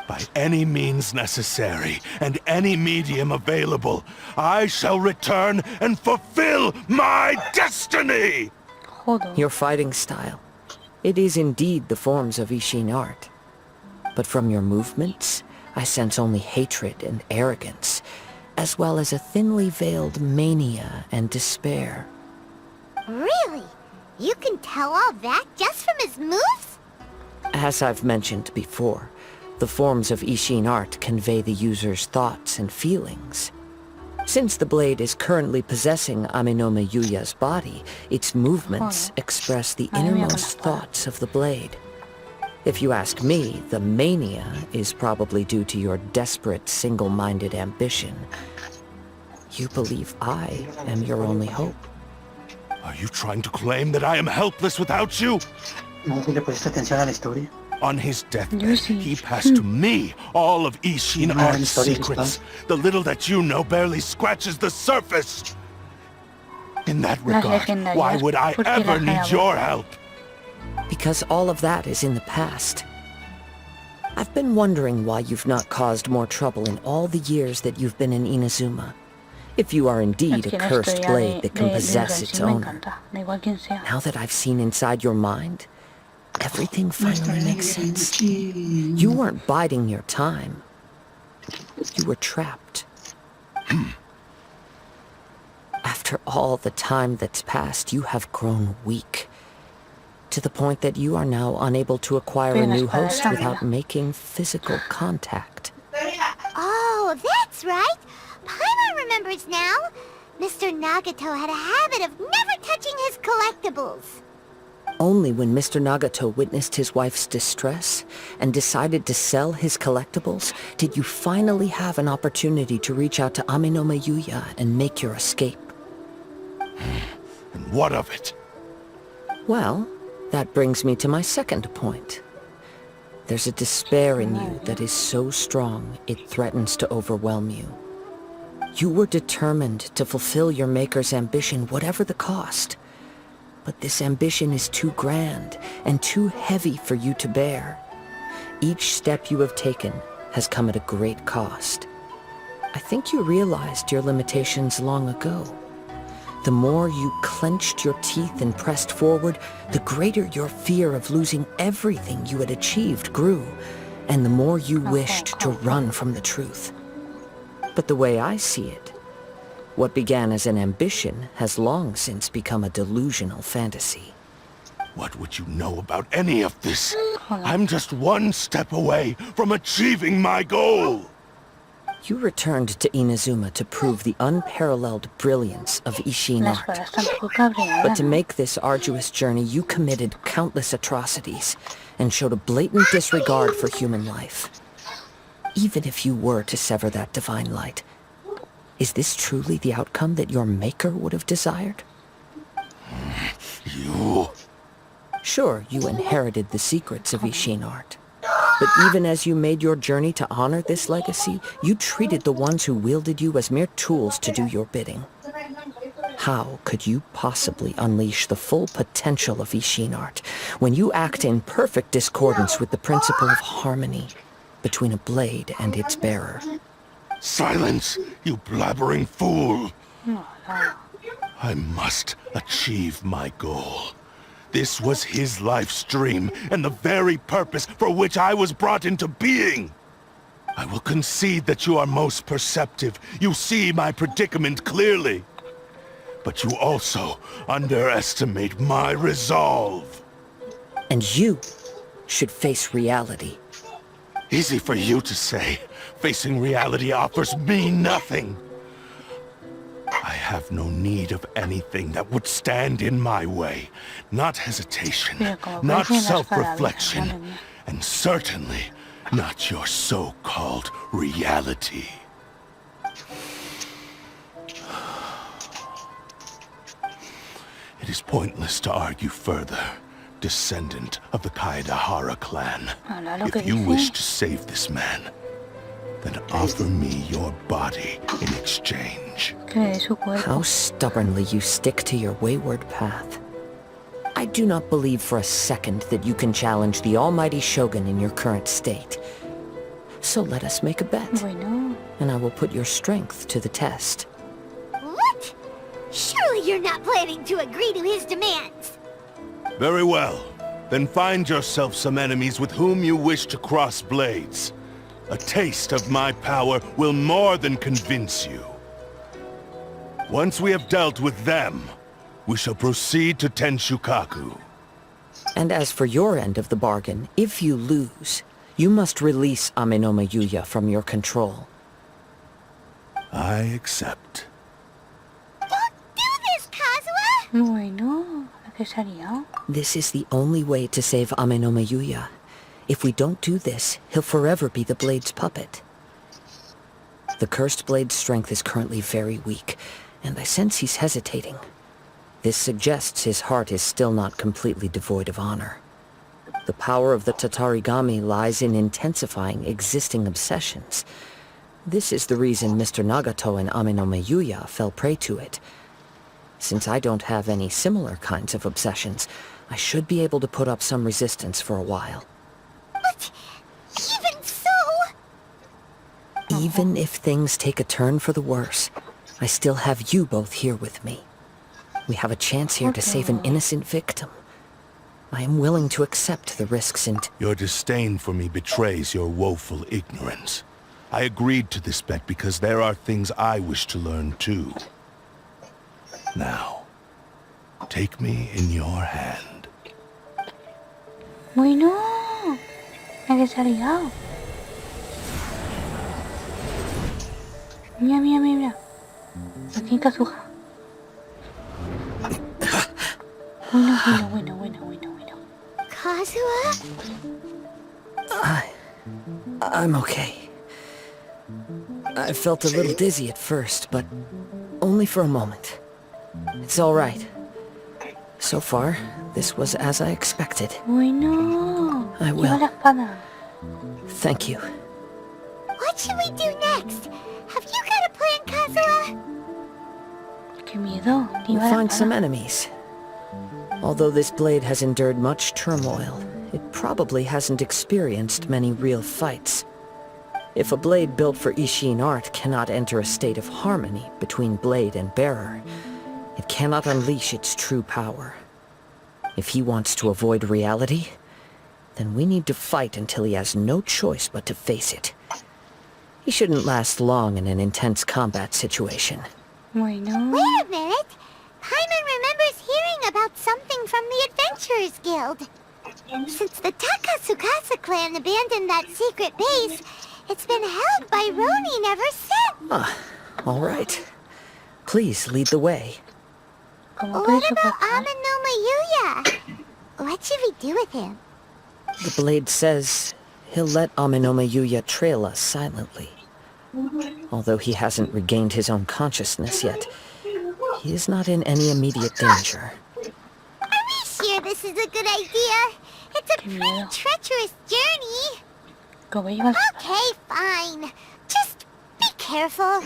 By any means necessary, and any medium available, I shall return and fulfill my destiny! Your fighting style. It is indeed the forms of Ishin art. But from your movements, I sense only hatred and arrogance, as well as a thinly veiled mania and despair. Really? You can tell all that just from his moves? As I've mentioned before, the forms of Ishin art convey the user's thoughts and feelings. Since the blade is currently possessing Amenoma Yuya's body, its movements express the innermost thoughts of the blade. If you ask me, the mania is probably due to your desperate, single-minded ambition. You believe I am your only hope. Are you trying to claim that I am helpless without you? No, si le pusiste atención a la historia. On his deathbed, he passed to me all of Ishin Art's secrets. The little that you know barely scratches the surface. In that regard, why would I ever need your help? Because all of that is in the past. I've been wondering why you've not caused more trouble in all the years that you've been in Inazuma. If you are indeed a cursed blade that can possess its owner. Now that I've seen inside your mind, everything finally makes sense. You weren't biding your time. You were trapped. After all the time that's passed, you have grown weak. To the point that you are now unable to acquire a new host without making physical contact. Oh, that's right. Paimon remembers now. Mr. Nagato had a habit of never touching his collectibles. Only when Mr. Nagato witnessed his wife's distress and decided to sell his collectibles did you finally have an opportunity to reach out to Amenoma Yuya and make your escape. And what of it? Well, that brings me to my second point. There's a despair in you that is so strong it threatens to overwhelm you. You were determined to fulfill your maker's ambition whatever the cost. But this ambition is too grand and too heavy for you to bear. Each step you have taken has come at a great cost. I think you realized your limitations long ago. The more you clenched your teeth and pressed forward, the greater your fear of losing everything you had achieved grew, and the more you wished to run from the truth. But the way I see it, what began as an ambition has long since become a delusional fantasy. What would you know about any of this? I'm just one step away from achieving my goal! You returned to Inazuma to prove the unparalleled brilliance of Ishin Las art. balas tampoco cabreadas. But to make this arduous journey, you committed countless atrocities and showed a blatant disregard for human life. Even if you were to sever that divine light, is this truly the outcome that your maker would have desired? You... Sure, you inherited the secrets of Ishin art. But even as you made your journey to honor this legacy, you treated the ones who wielded you as mere tools to do your bidding. How could you possibly unleash the full potential of Ishin art when you act in perfect discordance with the principle of harmony between a blade and its bearer? Silence, you blabbering fool! I must achieve my goal. This was his life's dream, and the very purpose for which I was brought into being. I will concede that you are most perceptive. You see my predicament clearly. But you also underestimate my resolve. And you should face reality. Easy for you to say. Facing reality offers me nothing. I have no need of anything that would stand in my way. Not hesitation, not self-reflection, and certainly not your so-called reality. It is pointless to argue further, descendant of the Kaedahara clan. If you wish to save this man, then offer me your body in exchange. How stubbornly you stick to your wayward path. I do not believe for a second that you can challenge the almighty Shogun in your current state. So let us make a bet, and I will put your strength to the test. What? Surely you're not planning to agree to his demands. Very well. Then find yourself some enemies with whom you wish to cross blades. A taste of my power will more than convince you. Once we have dealt with them, we shall proceed to Tenshukaku. And as for your end of the bargain, if you lose, you must release Amenoma Yuya from your control. I accept. Don't do this, Kazuha! Bueno, ¿qué sería? This is the only way to save Amenoma Yuya. If we don't do this, he'll forever be the Blade's puppet. The Cursed Blade's strength is currently very weak, and I sense he's hesitating. This suggests his heart is still not completely devoid of honor. The power of the Tatarigami lies in intensifying existing obsessions. This is the reason Mr. Nagato and Amenoma Yuya fell prey to it. Since I don't have any similar kinds of obsessions, I should be able to put up some resistance for a while. But even so... Even if things take a turn for the worse, I still have you both here with me. We have a chance here to save an innocent victim. I am willing to accept the risks and... Your disdain for me betrays your woeful ignorance. I agreed to this bet because there are things I wish to learn too. Now, take me in your hand. Bueno, ¿qué sería? Mira, mira, mira, mira. Aquí en Kazuha. Bueno. Kazuha? I'm okay. I felt a little dizzy at first, but only for a moment. It's all right. So far, this was as I expected. Bueno. I Lleva will. la espada. Thank you. What should we do next? Have you got a plan, Kazuha? Qué miedo. We'll Lleva la find some espada. enemies. Although this blade has endured much turmoil, it probably hasn't experienced many real fights. If a blade built for Ishin art cannot enter a state of harmony between blade and bearer, it cannot unleash its true power. If he wants to avoid reality, then we need to fight until he has no choice but to face it. He shouldn't last long in an intense combat situation. Bueno. Wait a minute. Paimon remembers hearing about something from the Adventurers Guild. Since the Takasukasa clan abandoned that secret base, it's been held by Ronin ever since. Ah, all right. Please lead the way. What about Amanoma Yuya? What should we do with him? The blade says he'll let Amanoma Yuya trail us silently. Although he hasn't regained his own consciousness yet, he is not in any immediate danger. Are we sure this is a good idea? It's a pretty treacherous journey. Okay, fine. Just be careful.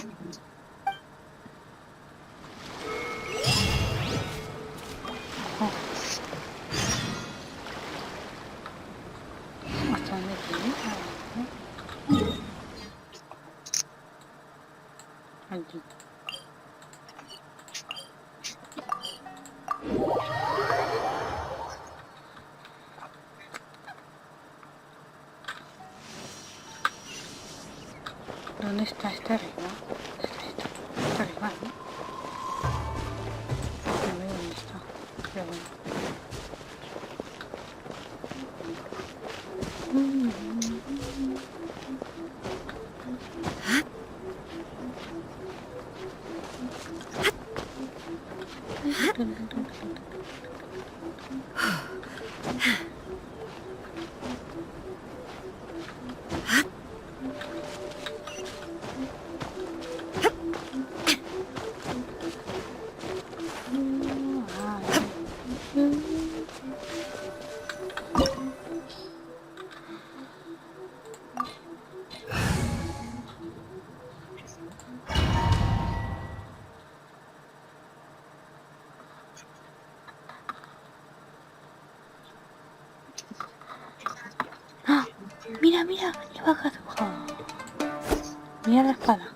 ¿Hasta dónde quieres? Aquí. ¿Dónde está este arriba? Está arriba, ¿no? No veo dónde está, pero bueno. Mira, mira, lleva Kazuha. Mira la espada.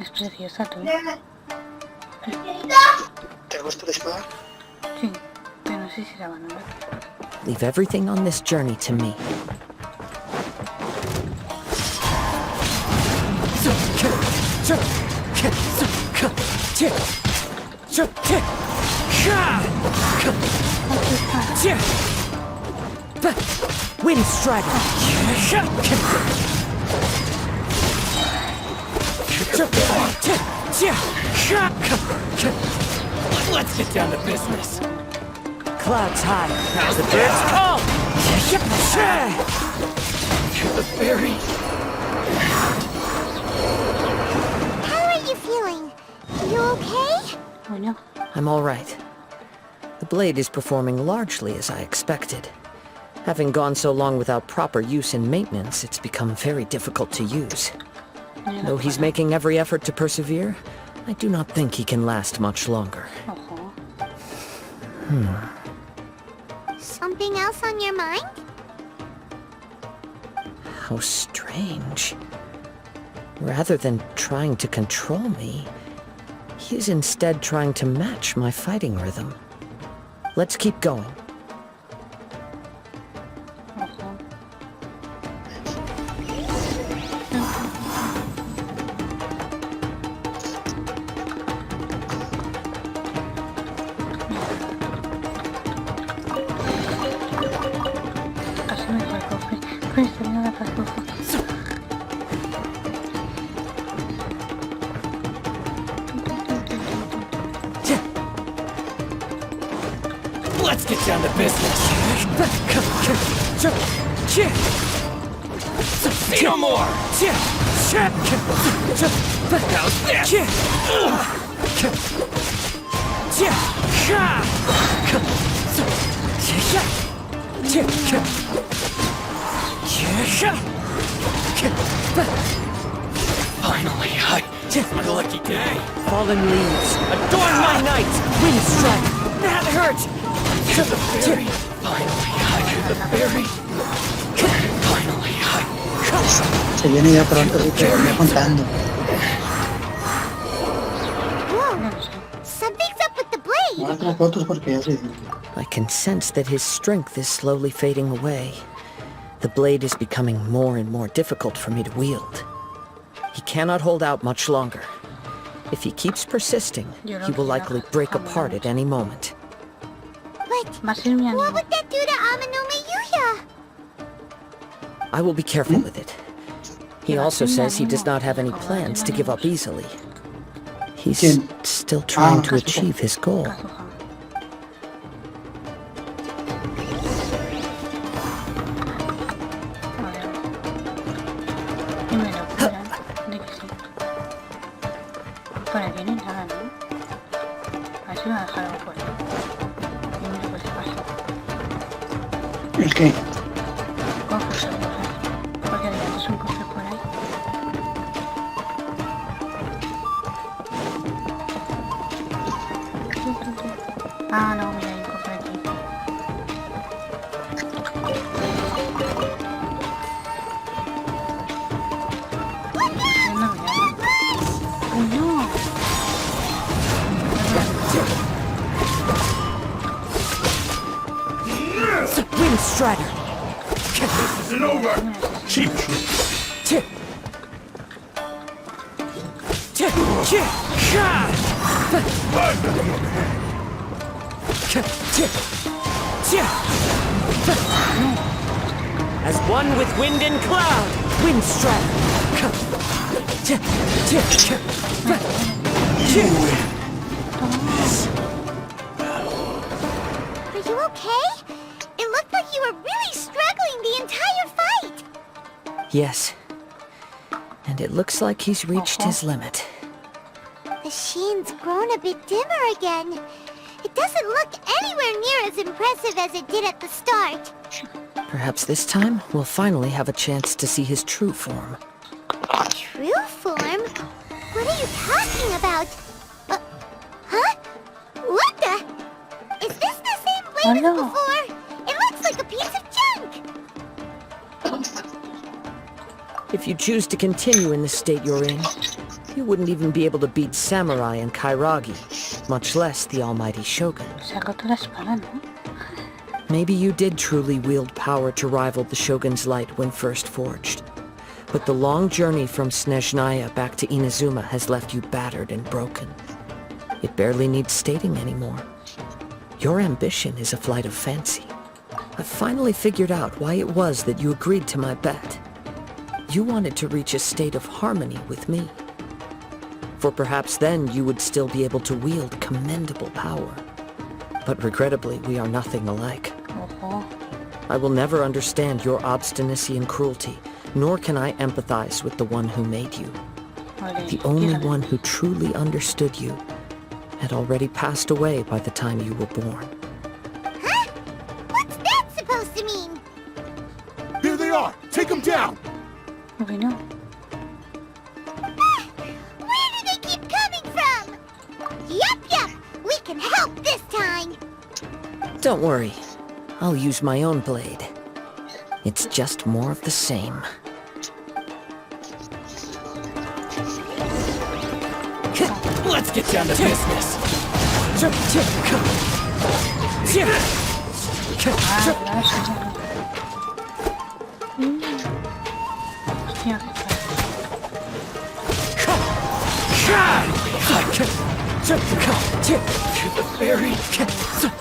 Es preciosa, tú. ¿Te gusta la espada? Sí, pero no sé si la van a ver. Leave everything on this journey to me. Wind Strider! Let's get down to business. Clouds high. How's the birds call? The fairy. How are you feeling? You okay? Bueno. I'm all right. The blade is performing largely as I expected. Having gone so long without proper use and maintenance, it's become very difficult to use. Though he's making every effort to persevere, I do not think he can last much longer. Something else on your mind? How strange. Rather than trying to control me, he's instead trying to match my fighting rhythm. Let's keep going. Let's get down to business. Say no more. How's this? Finally, my lucky day. Fallen leaves. Adorn my night. Wind strike. That hurt. The fairy. Finally, the fairy. Finally, Se viene ya pronto, así que voy contando. Something's up with the blade. No otras fotos porque ya se... I can sense that his strength is slowly fading away. The blade is becoming more and more difficult for me to wield. He cannot hold out much longer. If he keeps persisting, he will likely break apart at any moment. But what would that do to Amano Miyuya? I will be careful with it. He also says he does not have any plans to give up easily. He's still trying to achieve his goal. Por aquí no hay nada, ¿no? Así me va a dejar algo por ahí. Y mira por si pasa. ¿El qué? Cofres o cosas. Porque digamos un cofre por ahí. Ah, no, mira, hay un cofre aquí. ¡Oh, no! Wind Strider! This isn't over! Cheap As one with wind and cloud, Wind Strider! Are you okay? It looked like you were really struggling the entire fight. Yes. And it looks like he's reached his limit. The sheen's grown a bit dimmer again. It doesn't look anywhere near as impressive as it did at the start. Perhaps this time, we'll finally have a chance to see his true form. True form? What are you talking about? Huh? What the? Is this the same blade as before? It looks like a piece of junk! If you choose to continue in the state you're in, you wouldn't even be able to beat Samurai and Kairagi, much less the almighty Shogun. Maybe you did truly wield power to rival the Shogun's light when first forged. But the long journey from Snezhnaya back to Inazuma has left you battered and broken. It barely needs stating anymore. Your ambition is a flight of fancy. I've finally figured out why it was that you agreed to my bet. You wanted to reach a state of harmony with me. For perhaps then you would still be able to wield commendable power. But regrettably, we are nothing alike. I will never understand your obstinacy and cruelty, nor can I empathize with the one who made you. The only one who truly understood you had already passed away by the time you were born. Huh? What's that supposed to mean? There they are! Take them down! Okay, no. Where do they keep coming from? Yup, we can help this time. Don't worry. I'll use my own blade. It's just more of the same. Let's get down to business.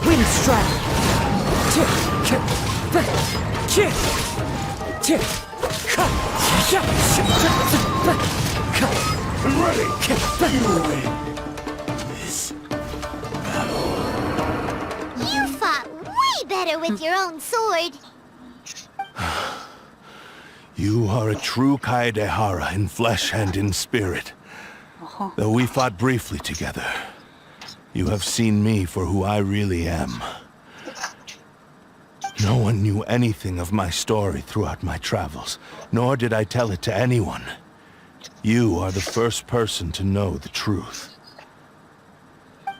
Wind Strider! I'm ready! You win! You fought way better with your own sword. You are a true Kaedehara in flesh and in spirit. Though we fought briefly together, you have seen me for who I really am. No one knew anything of my story throughout my travels, nor did I tell it to anyone. You are the first person to know the truth.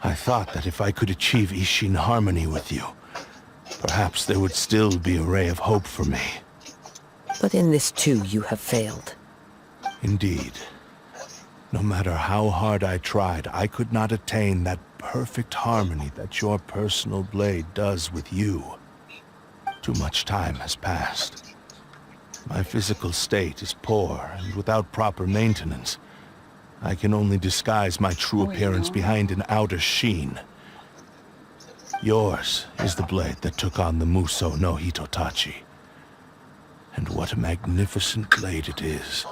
I thought that if I could achieve Ishin harmony with you, perhaps there would still be a ray of hope for me. But in this too you have failed. Indeed. No matter how hard I tried, I could not attain that perfect harmony that your personal blade does with you. Too much time has passed. My physical state is poor, and without proper maintenance, I can only disguise my true appearance behind an outer sheen. Yours is the blade that took on the Muso no Hitotachi. And what a magnificent blade it is.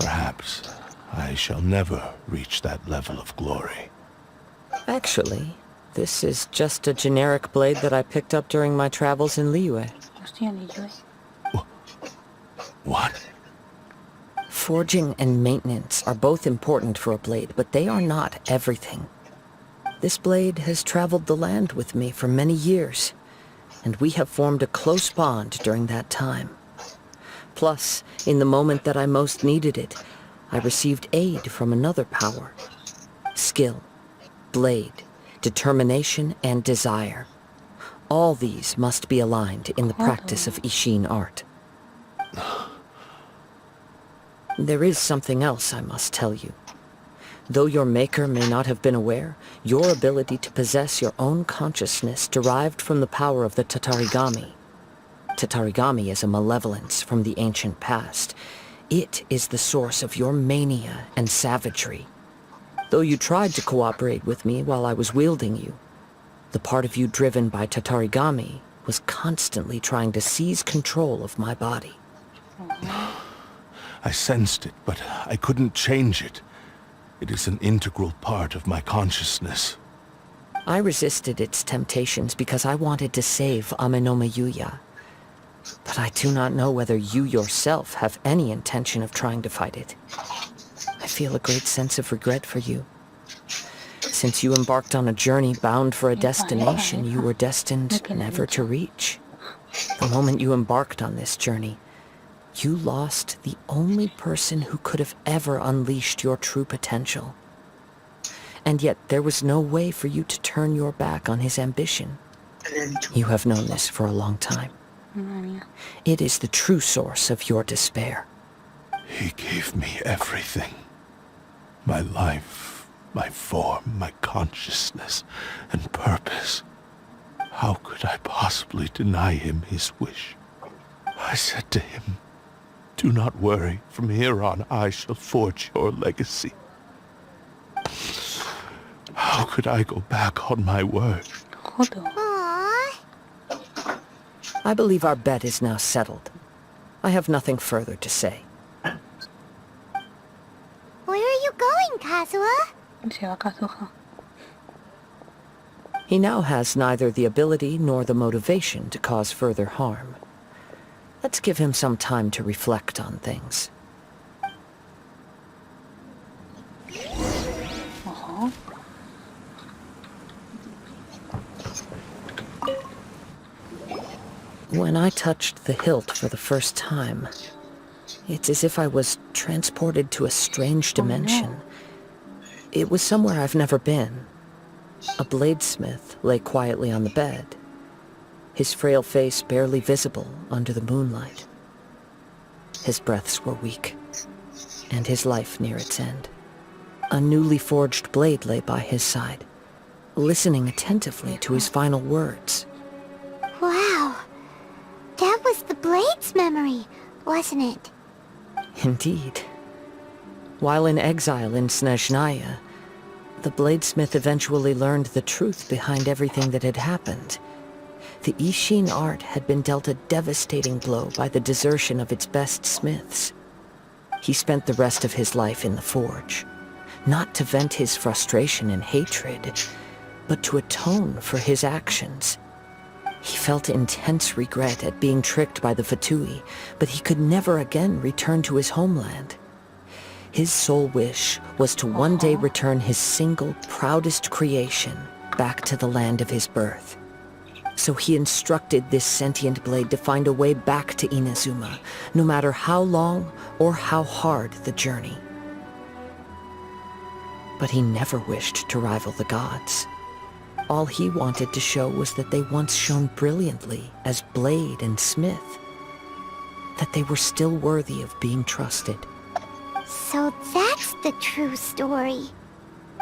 Perhaps I shall never reach that level of glory. Actually, this is just a generic blade that I picked up during my travels in Liyue. What? Forging and maintenance are both important for a blade, but they are not everything. This blade has traveled the land with me for many years, and we have formed a close bond during that time. Plus, in the moment that I most needed it, I received aid from another power. Skill, blade, determination, and desire. All these must be aligned in the practice of Ishin art. There is something else I must tell you. Though your maker may not have been aware, your ability to possess your own consciousness derived from the power of the Tatarigami. Tatarigami is a malevolence from the ancient past. It is the source of your mania and savagery. Though you tried to cooperate with me while I was wielding you, the part of you driven by Tatarigami was constantly trying to seize control of my body. I sensed it, but I couldn't change it. It is an integral part of my consciousness. I resisted its temptations because I wanted to save Amenoma Yuya. But I do not know whether you yourself have any intention of trying to fight it. I feel a great sense of regret for you. Since you embarked on a journey bound for a destination you were destined never to reach. The moment you embarked on this journey, you lost the only person who could have ever unleashed your true potential. And yet there was no way for you to turn your back on his ambition. You have known this for a long time. It is the true source of your despair. He gave me everything. My life, my form, my consciousness, and purpose. How could I possibly deny him his wish? I said to him, "Do not worry, from here on I shall forge your legacy." How could I go back on my word? Aww. I believe our bet is now settled. I have nothing further to say. Where are you going, Kazuha? Se va Kazuha. He now has neither the ability nor the motivation to cause further harm. Let's give him some time to reflect on things. When I touched the hilt for the first time, it's as if I was transported to a strange dimension. It was somewhere I've never been. A bladesmith lay quietly on the bed, his frail face barely visible under the moonlight. His breaths were weak, and his life near its end. A newly forged blade lay by his side, listening attentively to his final words. Wow. That was the blade's memory, wasn't it? Indeed. While in exile in Snezhnaya, the bladesmith eventually learned the truth behind everything that had happened. The Ishin art had been dealt a devastating blow by the desertion of its best smiths. He spent the rest of his life in the forge, not to vent his frustration and hatred, but to atone for his actions. He felt intense regret at being tricked by the Fatui, but he could never again return to his homeland. His sole wish was to one day return his single, proudest creation back to the land of his birth. So he instructed this sentient blade to find a way back to Inazuma, no matter how long or how hard the journey. But he never wished to rival the gods. All he wanted to show was that they once shone brilliantly as blade and smith, that they were still worthy of being trusted. So that's the true story.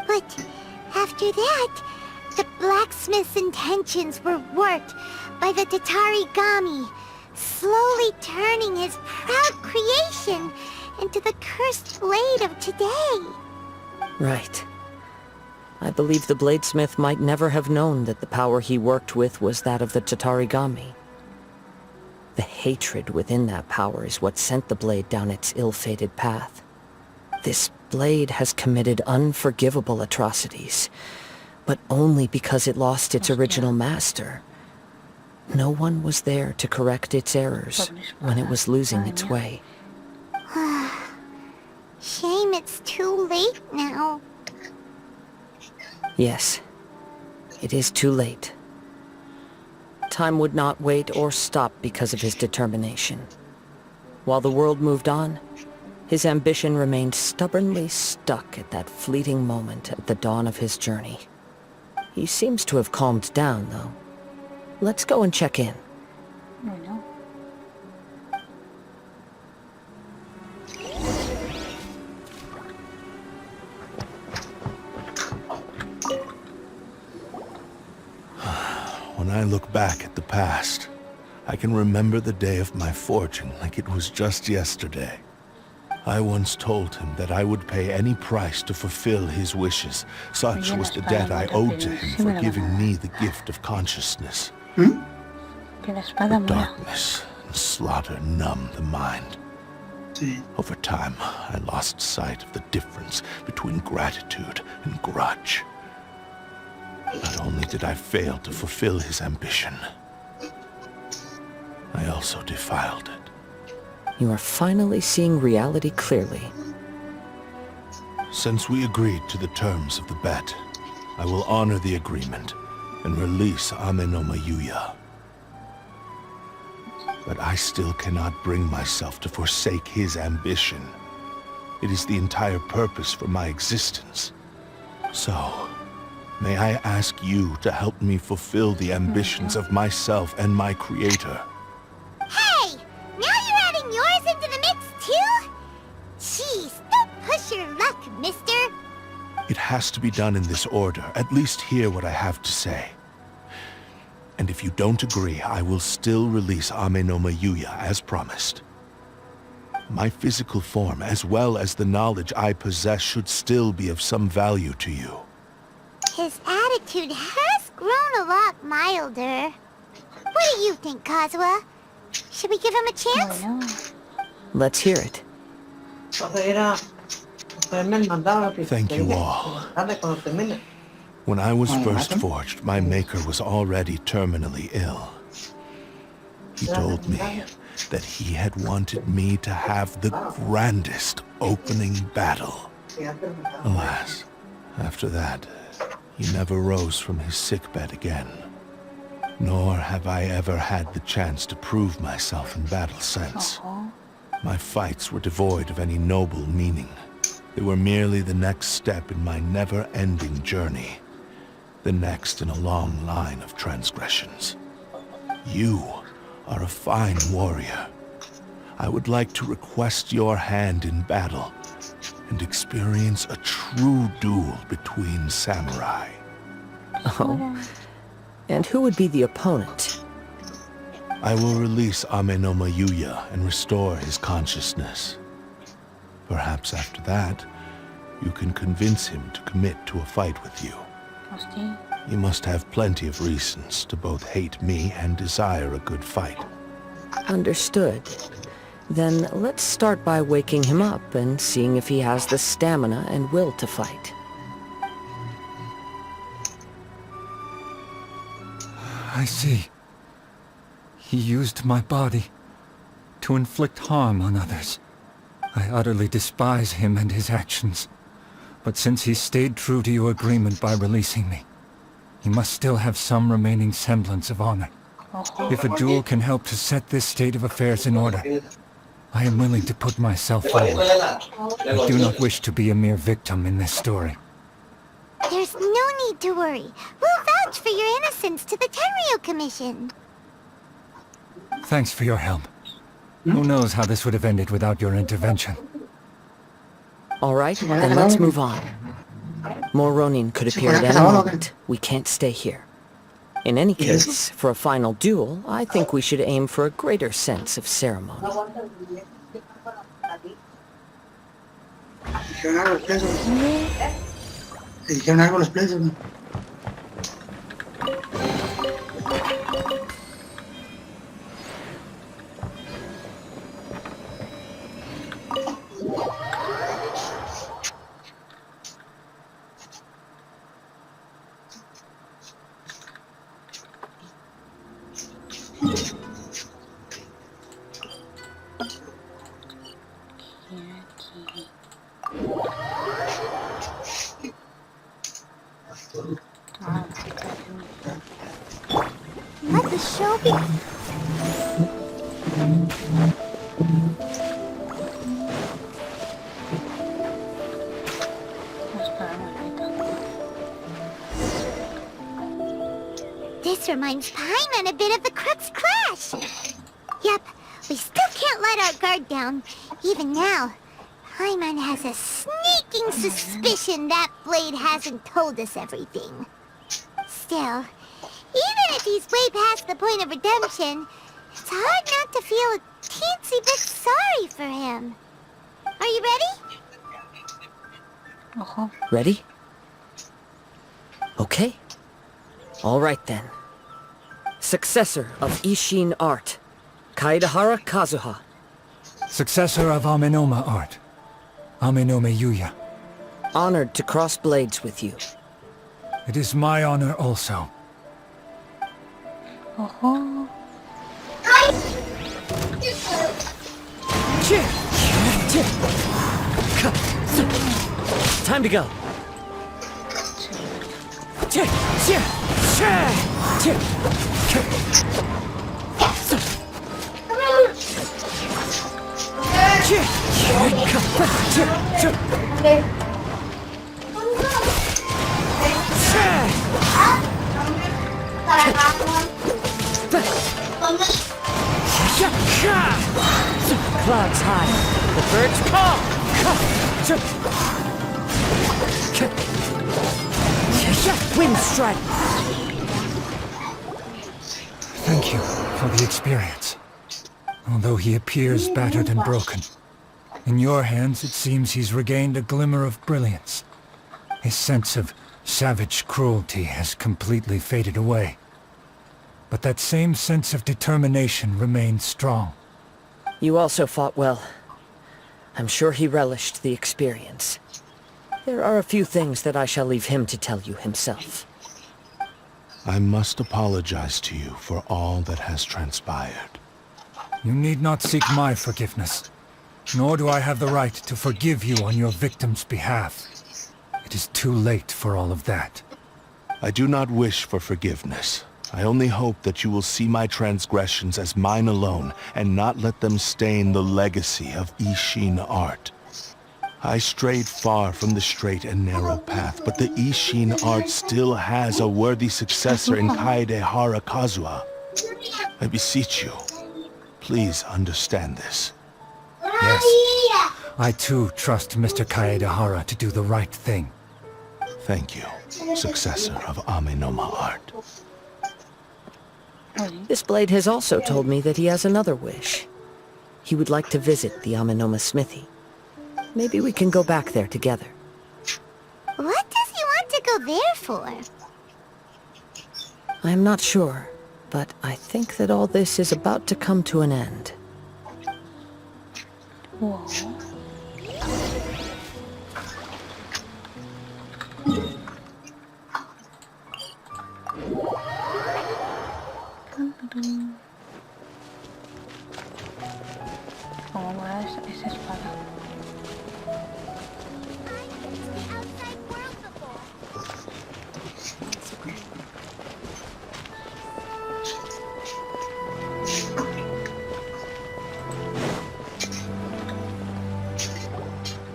But after that, the blacksmith's intentions were worked by the Tatarigami, slowly turning his proud creation into the cursed blade of today. Right. I believe the bladesmith might never have known that the power he worked with was that of the Tatarigami. The hatred within that power is what sent the blade down its ill-fated path. This blade has committed unforgivable atrocities, but only because it lost its original master. No one was there to correct its errors when it was losing its way. Shame it's too late now. Yes, it is too late. Time would not wait or stop because of his determination. While the world moved on, his ambition remained stubbornly stuck at that fleeting moment at the dawn of his journey. He seems to have calmed down, though. Let's go and check in. Bueno. When I look back at the past, I can remember the day of my forging like it was just yesterday. I once told him that I would pay any price to fulfill his wishes. Such was the debt I owed to him for giving me the gift of consciousness. But darkness and slaughter numb the mind. Over time, I lost sight of the difference between gratitude and grudge. Not only did I fail to fulfill his ambition, I also defiled it. You are finally seeing reality clearly. Since we agreed to the terms of the bet, I will honor the agreement and release Ame no Mayuya. But I still cannot bring myself to forsake his ambition. It is the entire purpose for my existence. So, may I ask you to help me fulfill the ambitions of myself and my creator? Hey! Now you're adding yours into the mix too? Jeez, don't push your luck, mister. It has to be done in this order. At least hear what I have to say. And if you don't agree, I will still release Ame no Mayuya as promised. My physical form, as well as the knowledge I possess, should still be of some value to you. His attitude has grown a lot milder. What do you think, Kazuha? Should we give him a chance? Bueno. Let's hear it. Thank you all. When I was first forged, my maker was already terminally ill. He told me that he had wanted me to have the grandest opening battle. Alas, after that, he never rose from his sickbed again. Nor have I ever had the chance to prove myself in battle since. My fights were devoid of any noble meaning. They were merely the next step in my never-ending journey. The next in a long line of transgressions. You are a fine warrior. I would like to request your hand in battle and experience a true duel between samurai. Oh. And who would be the opponent? I will release Ame no Mayuya and restore his consciousness. Perhaps after that, you can convince him to commit to a fight with you. You must have plenty of reasons to both hate me and desire a good fight. Understood. Then let's start by waking him up and seeing if he has the stamina and will to fight. I see. He used my body to inflict harm on others. I utterly despise him and his actions. But since he stayed true to your agreement by releasing me, he must still have some remaining semblance of honor. If a duel can help to set this state of affairs in order, I am willing to put myself forward. I do not wish to be a mere victim in this story. There's no need to worry. We'll vouch for your innocence to the Tenryu Commission. Thanks for your help. Who knows how this would have ended without your intervention? All right, then let's move on. More Ronin could appear at any moment. We can't stay here. In any case, for a final duel, I think we should aim for a greater sense of ceremony. Dijeron algo los presos. Dijeron algo los presos. Let the show be... This reminds Paimon a bit of the Crux Clash. Yep, we still can't let our guard down. Even now, Paimon has a sneaking suspicion that Blade hasn't told us everything. Still, even if he's way past the point of redemption, it's hard not to feel a teensy bit sorry for him. Are you ready? Ready? Okay. All right then. Successor of Ishin art, Kaedahara Kazuha. Successor of Amenoma art, Amenome Yuya. Honored to cross blades with you. It is my honor also. Time to go. Clouds high, the birds call. Wind strike. Thank you for the experience. Although he appears battered and broken, in your hands it seems he's regained a glimmer of brilliance. His sense of savage cruelty has completely faded away. But that same sense of determination remains strong. You also fought well. I'm sure he relished the experience. There are a few things that I shall leave him to tell you himself. I must apologize to you for all that has transpired. You need not seek my forgiveness, nor do I have the right to forgive you on your victim's behalf. It is too late for all of that. I do not wish for forgiveness. I only hope that you will see my transgressions as mine alone and not let them stain the legacy of Ishin art. I strayed far from the straight and narrow path, but the Ishin art still has a worthy successor in Kaedahara Kazuha. I beseech you, please understand this. Yes, I too trust Mr. Kaedahara to do the right thing. Thank you, successor of Amenoma art. This blade has also told me that he has another wish. He would like to visit the Amenoma smithy. Maybe we can go back there together. What does he want to go there for? I'm not sure, but I think that all this is about to come to an end. Whoa. ¿Cómo mola esa espada?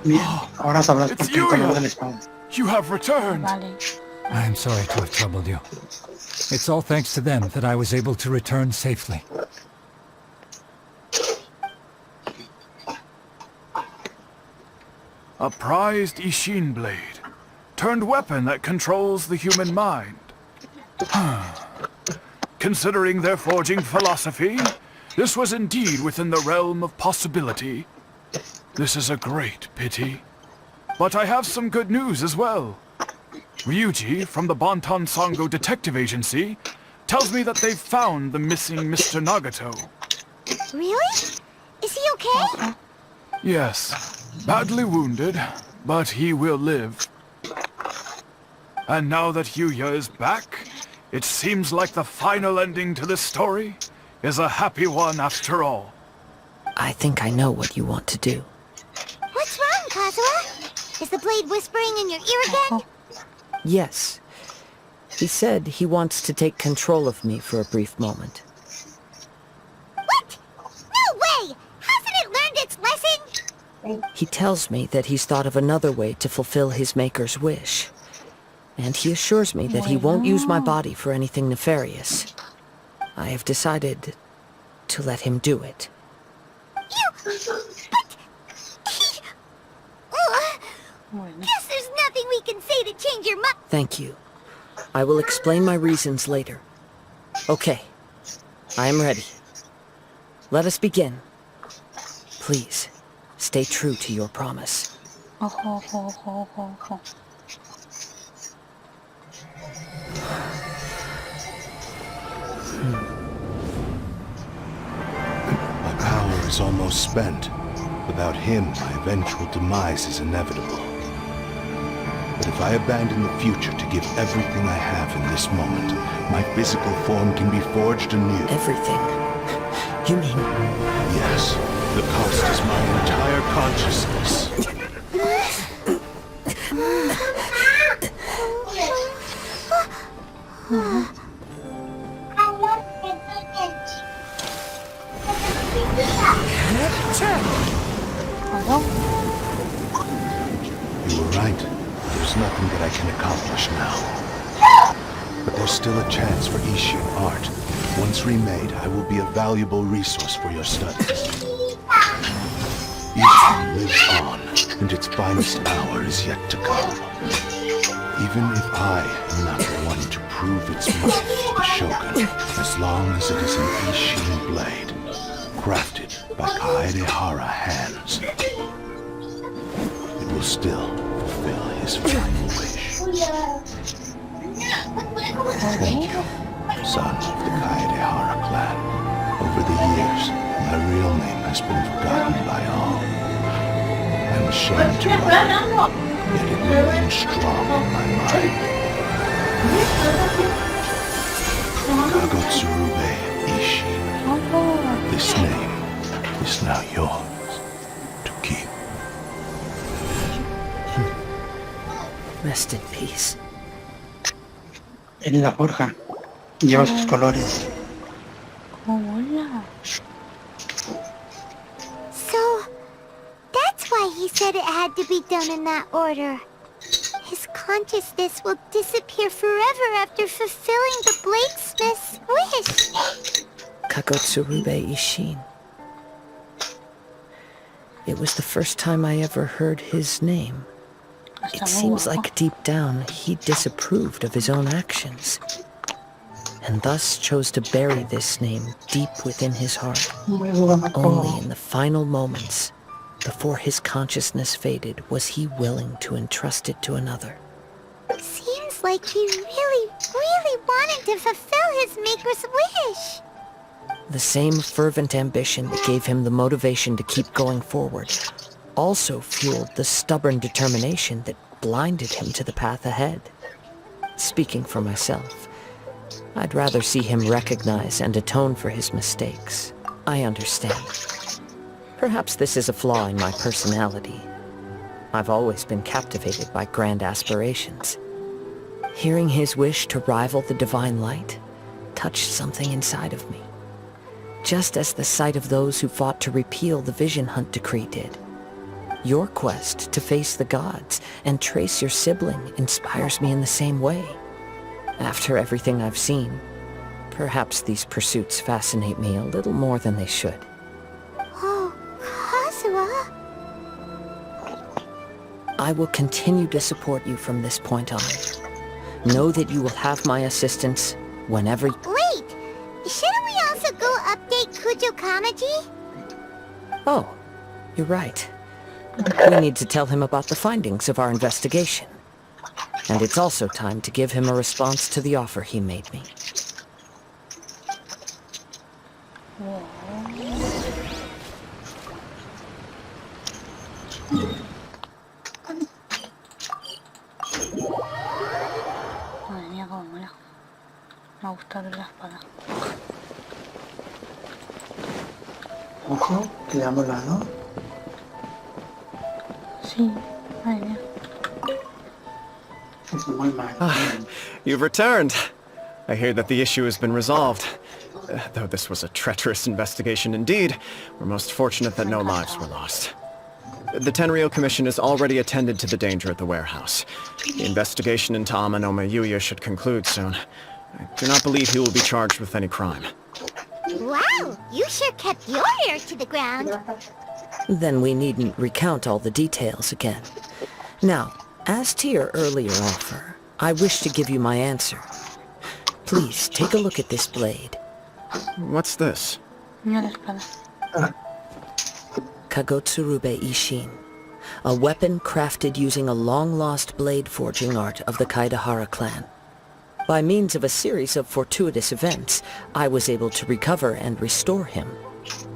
Bien, ahora sabrás por qué el color de la espada. You have returned. Vale. I am sorry to have troubled you. It's all thanks to them that I was able to return safely. A prized Ishin blade, turned weapon that controls the human mind. Considering their forging philosophy, this was indeed within the realm of possibility. This is a great pity. But I have some good news as well. Ryuji from the Bonton Sango Detective Agency tells me that they've found the missing Mr. Nagato. Really? Is he okay? Yes, badly wounded, but he will live. And now that Yuya is back, it seems like the final ending to this story is a happy one after all. I think I know what you want to do. What's wrong, Kazuha? Is the blade whispering in your ear again? Yes. He said he wants to take control of me for a brief moment. What? No way! Hasn't it learned its lesson? He tells me that he's thought of another way to fulfill his maker's wish. And he assures me that he won't use my body for anything nefarious. I have decided to let him do it. Guess there's nothing we can say to change your mind. Thank you. I will explain my reasons later. Okay. I am ready. Let us begin. Please, stay true to your promise. My power is almost spent. Without him, my eventual demise is inevitable. But if I abandon the future to give everything I have in this moment, my physical form can be forged anew. Everything? You mean... Yes. The cost is my entire consciousness. You were right. There's nothing that I can accomplish now. But there's still a chance for Ishin art. Once remade, I will be a valuable resource for your studies. Ishin lives on, and its finest hour is yet to come. Even if I am not the one to prove its might to the Shogun, as long as it is an Ishin blade, crafted by Kaedehara hands, it will still fulfill his final wish. Thank you, son of the Kaedehara clan. Over the years, my real name has been forgotten by all. I'm ashamed to write it, yet it remains strong in my mind. Kagotsurube Ishin. This name is now yours to keep. Rest in peace. En la forja. Lleva sus colores. Hola. So, that's why he said it had to be done in that order. His consciousness will disappear forever after fulfilling the bladesmith's wish. Kagotsurube Ishin. It was the first time I ever heard his name. It seems like deep down he disapproved of his own actions, and thus chose to bury this name deep within his heart. Only in the final moments, before his consciousness faded, was he willing to entrust it to another. Seems like he really, really wanted to fulfill his maker's wish. The same fervent ambition that gave him the motivation to keep going forward also fueled the stubborn determination that blinded him to the path ahead. Speaking for myself, I'd rather see him recognize and atone for his mistakes. I understand. Perhaps this is a flaw in my personality. I've always been captivated by grand aspirations. Hearing his wish to rival the divine light touched something inside of me, just as the sight of those who fought to repeal the Vision Hunt decree did. Your quest to face the gods and trace your sibling inspires me in the same way. After everything I've seen, perhaps these pursuits fascinate me a little more than they should. Oh, Kazuha. I will continue to support you from this point on. Know that you will have my assistance whenever... Wait! Shouldn't we also go update Kujo Kamaji? Oh, you're right. We need to tell him about the findings of our investigation. And it's also time to give him a response to the offer he made me. Madre mía, cómo mola. Me ha gustado la espada. Ojo, que le ha molado. Sí, madre mía. Es muy mal. You've returned. I hear that the issue has been resolved. Though this was a treacherous investigation indeed, we're most fortunate that no lives were lost. The Tenryou Commission has already attended to the danger at the warehouse. The investigation into Amanome Yuya should conclude soon. I do not believe he will be charged with any crime. Wow! You sure kept your ear to the ground. Then we needn't recount all the details again. Now, as to your earlier offer, I wish to give you my answer. Please, take a look at this blade. What's this? Mira la espada. Kagotsurube Ishin, a weapon crafted using a long-lost blade forging art of the Kaidahara clan. By means of a series of fortuitous events, I was able to recover and restore him.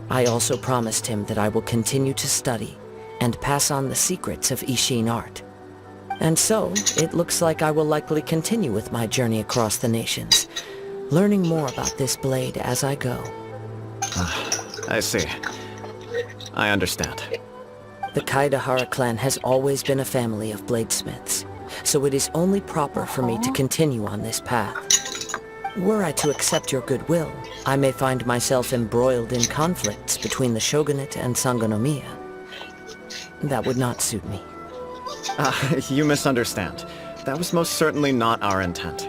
I also promised him that I will continue to study and pass on the secrets of Ishin art. And so, it looks like I will likely continue with my journey across the nations, learning more about this blade as I go. I see. I understand. The Kaidahara clan has always been a family of bladesmiths, so it is only proper for me to continue on this path. Were I to accept your goodwill, I may find myself embroiled in conflicts between the shogunate and Sangonomiya. That would not suit me. You misunderstand. That was most certainly not our intent.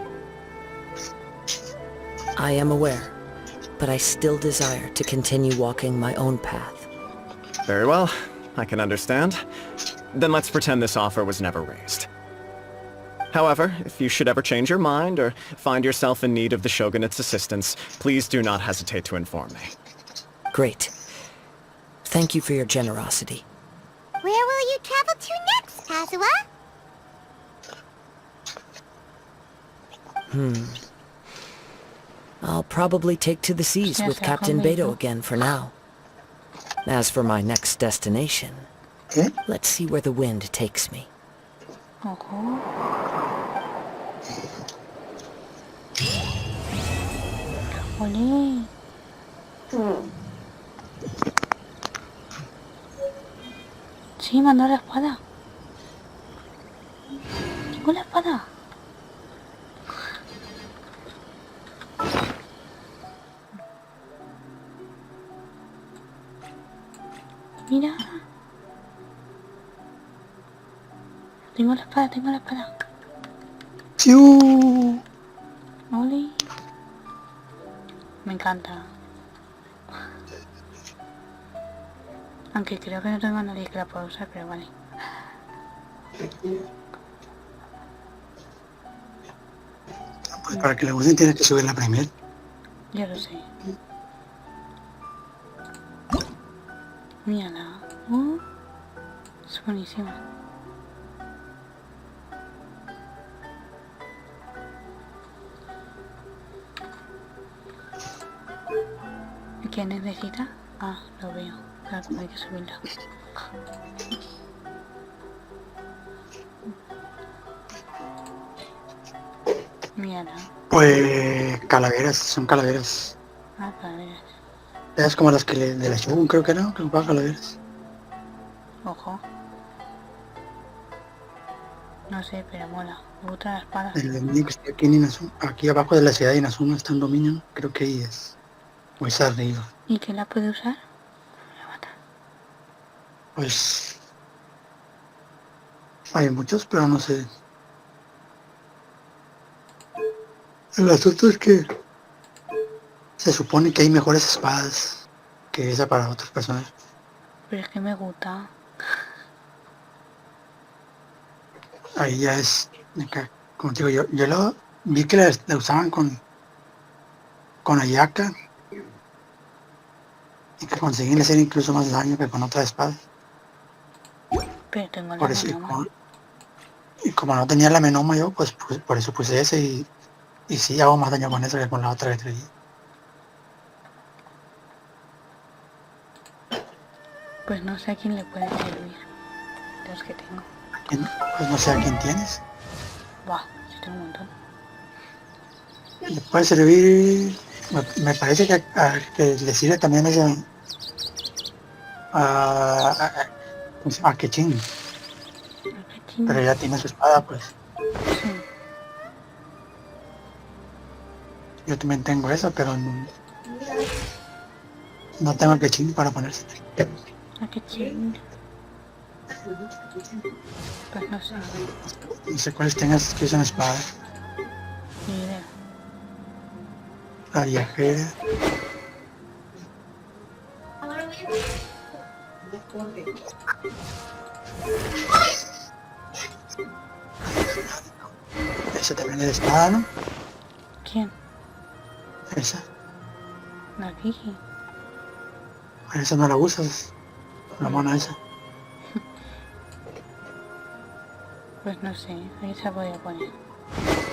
I am aware, but I still desire to continue walking my own path. Very well. I can understand. Then let's pretend this offer was never raised. However, if you should ever change your mind or find yourself in need of the Shogunate's assistance, please do not hesitate to inform me. Great. Thank you for your generosity. Where will you travel to next, Kazuha? I'll probably take to the seas with Captain Beto again for now. As for my next destination, let's see where the wind takes me. Olé. Sí, mandó la espada. Tengo la espada. Mira. Tengo la espada, tengo la espada. ¡Siu! Oli. Me encanta. Aunque creo que no tengo a nadie que la pueda usar, pero vale. Pues para que la usen tienes que subir la primera. Yo lo sé. Mírala. Es buenísima. ¿Qué necesita? Ah, lo veo. Claro, hay que subirla. Mírala. Pues calaveras, son calaveras. Ah, calaveras. Es como las que de la Shogun creo que no, que ocupan calaveras. Ojo. No sé, pero mola. Me gusta la espada. El dominio que está aquí en Inazuma, aquí abajo de la ciudad de Inazuma está un dominio, creo que ahí es. O es arriba. ¿Y quién la puede usar? Me voy a matar. Pues hay muchos, pero no sé. El asunto es que se supone que hay mejores espadas que esa para otras personas. Pero es que me gusta. ahí ya es, como te digo, yo lo vi que la usaban con Ayaka y que conseguían hacer incluso más daño que con otra espada. Pero tengo la Por eso, menoma. y como no tenía la menoma yo, pues por eso puse ese y sí hago más daño con eso que con la otra que traía. Pues no sé a quién le puede servir. De los que tengo. Pues no sé a quién tienes. Buah, sí tengo un montón. Le puede servir, me parece que le sirve también ese ¿cómo se llama? A Kechin. Pero ya tiene su espada, pues. Sí. Yo también tengo esa, pero no tengo el Kechin para ponerse. ¿A qué ching? Pues no sé. No sé cuáles tengas que usan espada. Ni idea. La viajera. Esa también es de espada, ¿no? ¿Quién? Esa. La Vicky. Esa no la usas. La mona esa. Pues no sé, ahí se podía poner.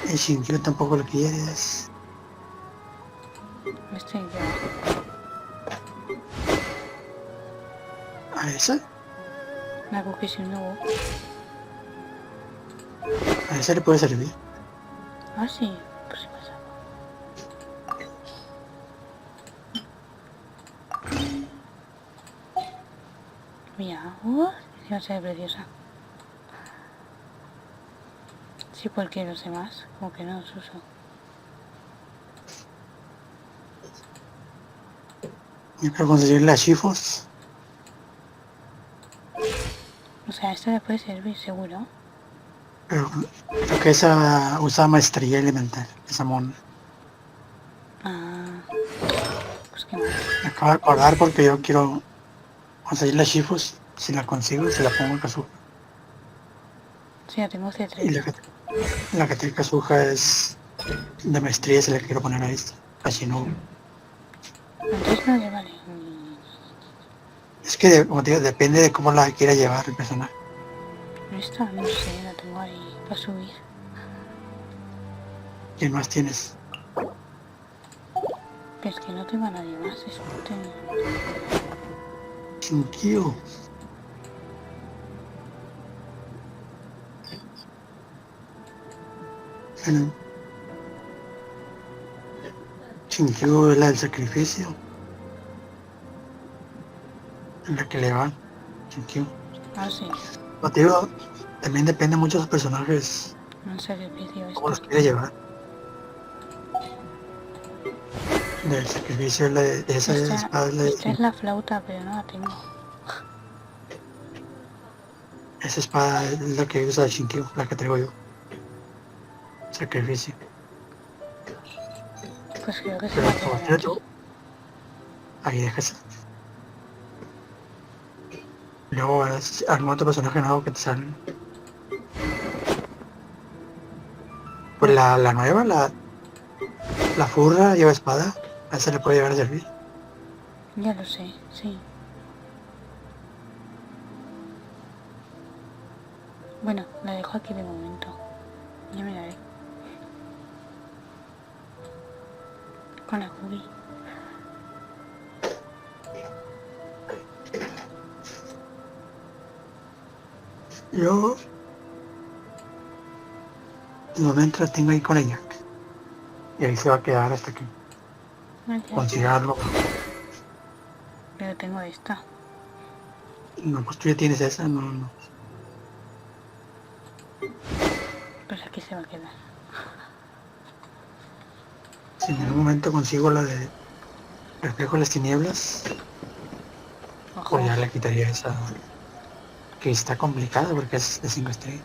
El Shinkyu tampoco lo quieres. Este yo. ¿A esa? La SIUUUU. A esa le puede servir. Ah, sí. Pues sí pasa. Mira, ya se ve preciosa. Sí, porque los demás, como que no los uso. Yo quiero conseguir las Shifos. O sea, esta le puede servir, seguro. Pero creo que esa usa maestría elemental. Esa mona. Ah, pues qué mal. Me acabo de acordar porque yo quiero conseguir las Shifos. Si la consigo, se la pongo a Kazuha. Sí, ya tengo C3. Y la que tiene Kazuha es de maestría, se la quiero poner a esta. Así no. Entonces no le vale. Es que, como te digo, depende de cómo la quiera llevar el personaje. Esta, no sé, la tengo ahí para subir. ¿Quién más tienes? Pero es que no tengo a nadie más, es Shinkyu. Bueno. Shinkyu es la del sacrificio. Es la que le va. Shinkyu. Ah, sí. Como te digo, también depende mucho de los personajes. Un sacrificio Cómo los esto. quiere llevar. Del sacrificio de esa espada es la Esta es la flauta, pero no la tengo. esa espada es la que usa Shinkyu, la que traigo yo. Sacrificio. Pues creo que se Pero va a como quedar tienes aquí. tú, ahí dejas. Luego algún otro personaje nuevo que te sale. Pues la nueva, la furra lleva espada. A esa le puede llegar a servir. Ya lo sé, sí. Bueno, la dejo aquí de momento. Ya me la haré. Con la cubi. Yo de momento la tengo ahí con ella. Y ahí se va a quedar hasta que consiga algo. Pero tengo esta. No, pues tú ya tienes esa, no. Pues aquí se va a quedar. Si en algún momento consigo la de reflejo de las tinieblas, Ojo. pues ya le quitaría esa. Que está complicada porque es de 5 estrellas.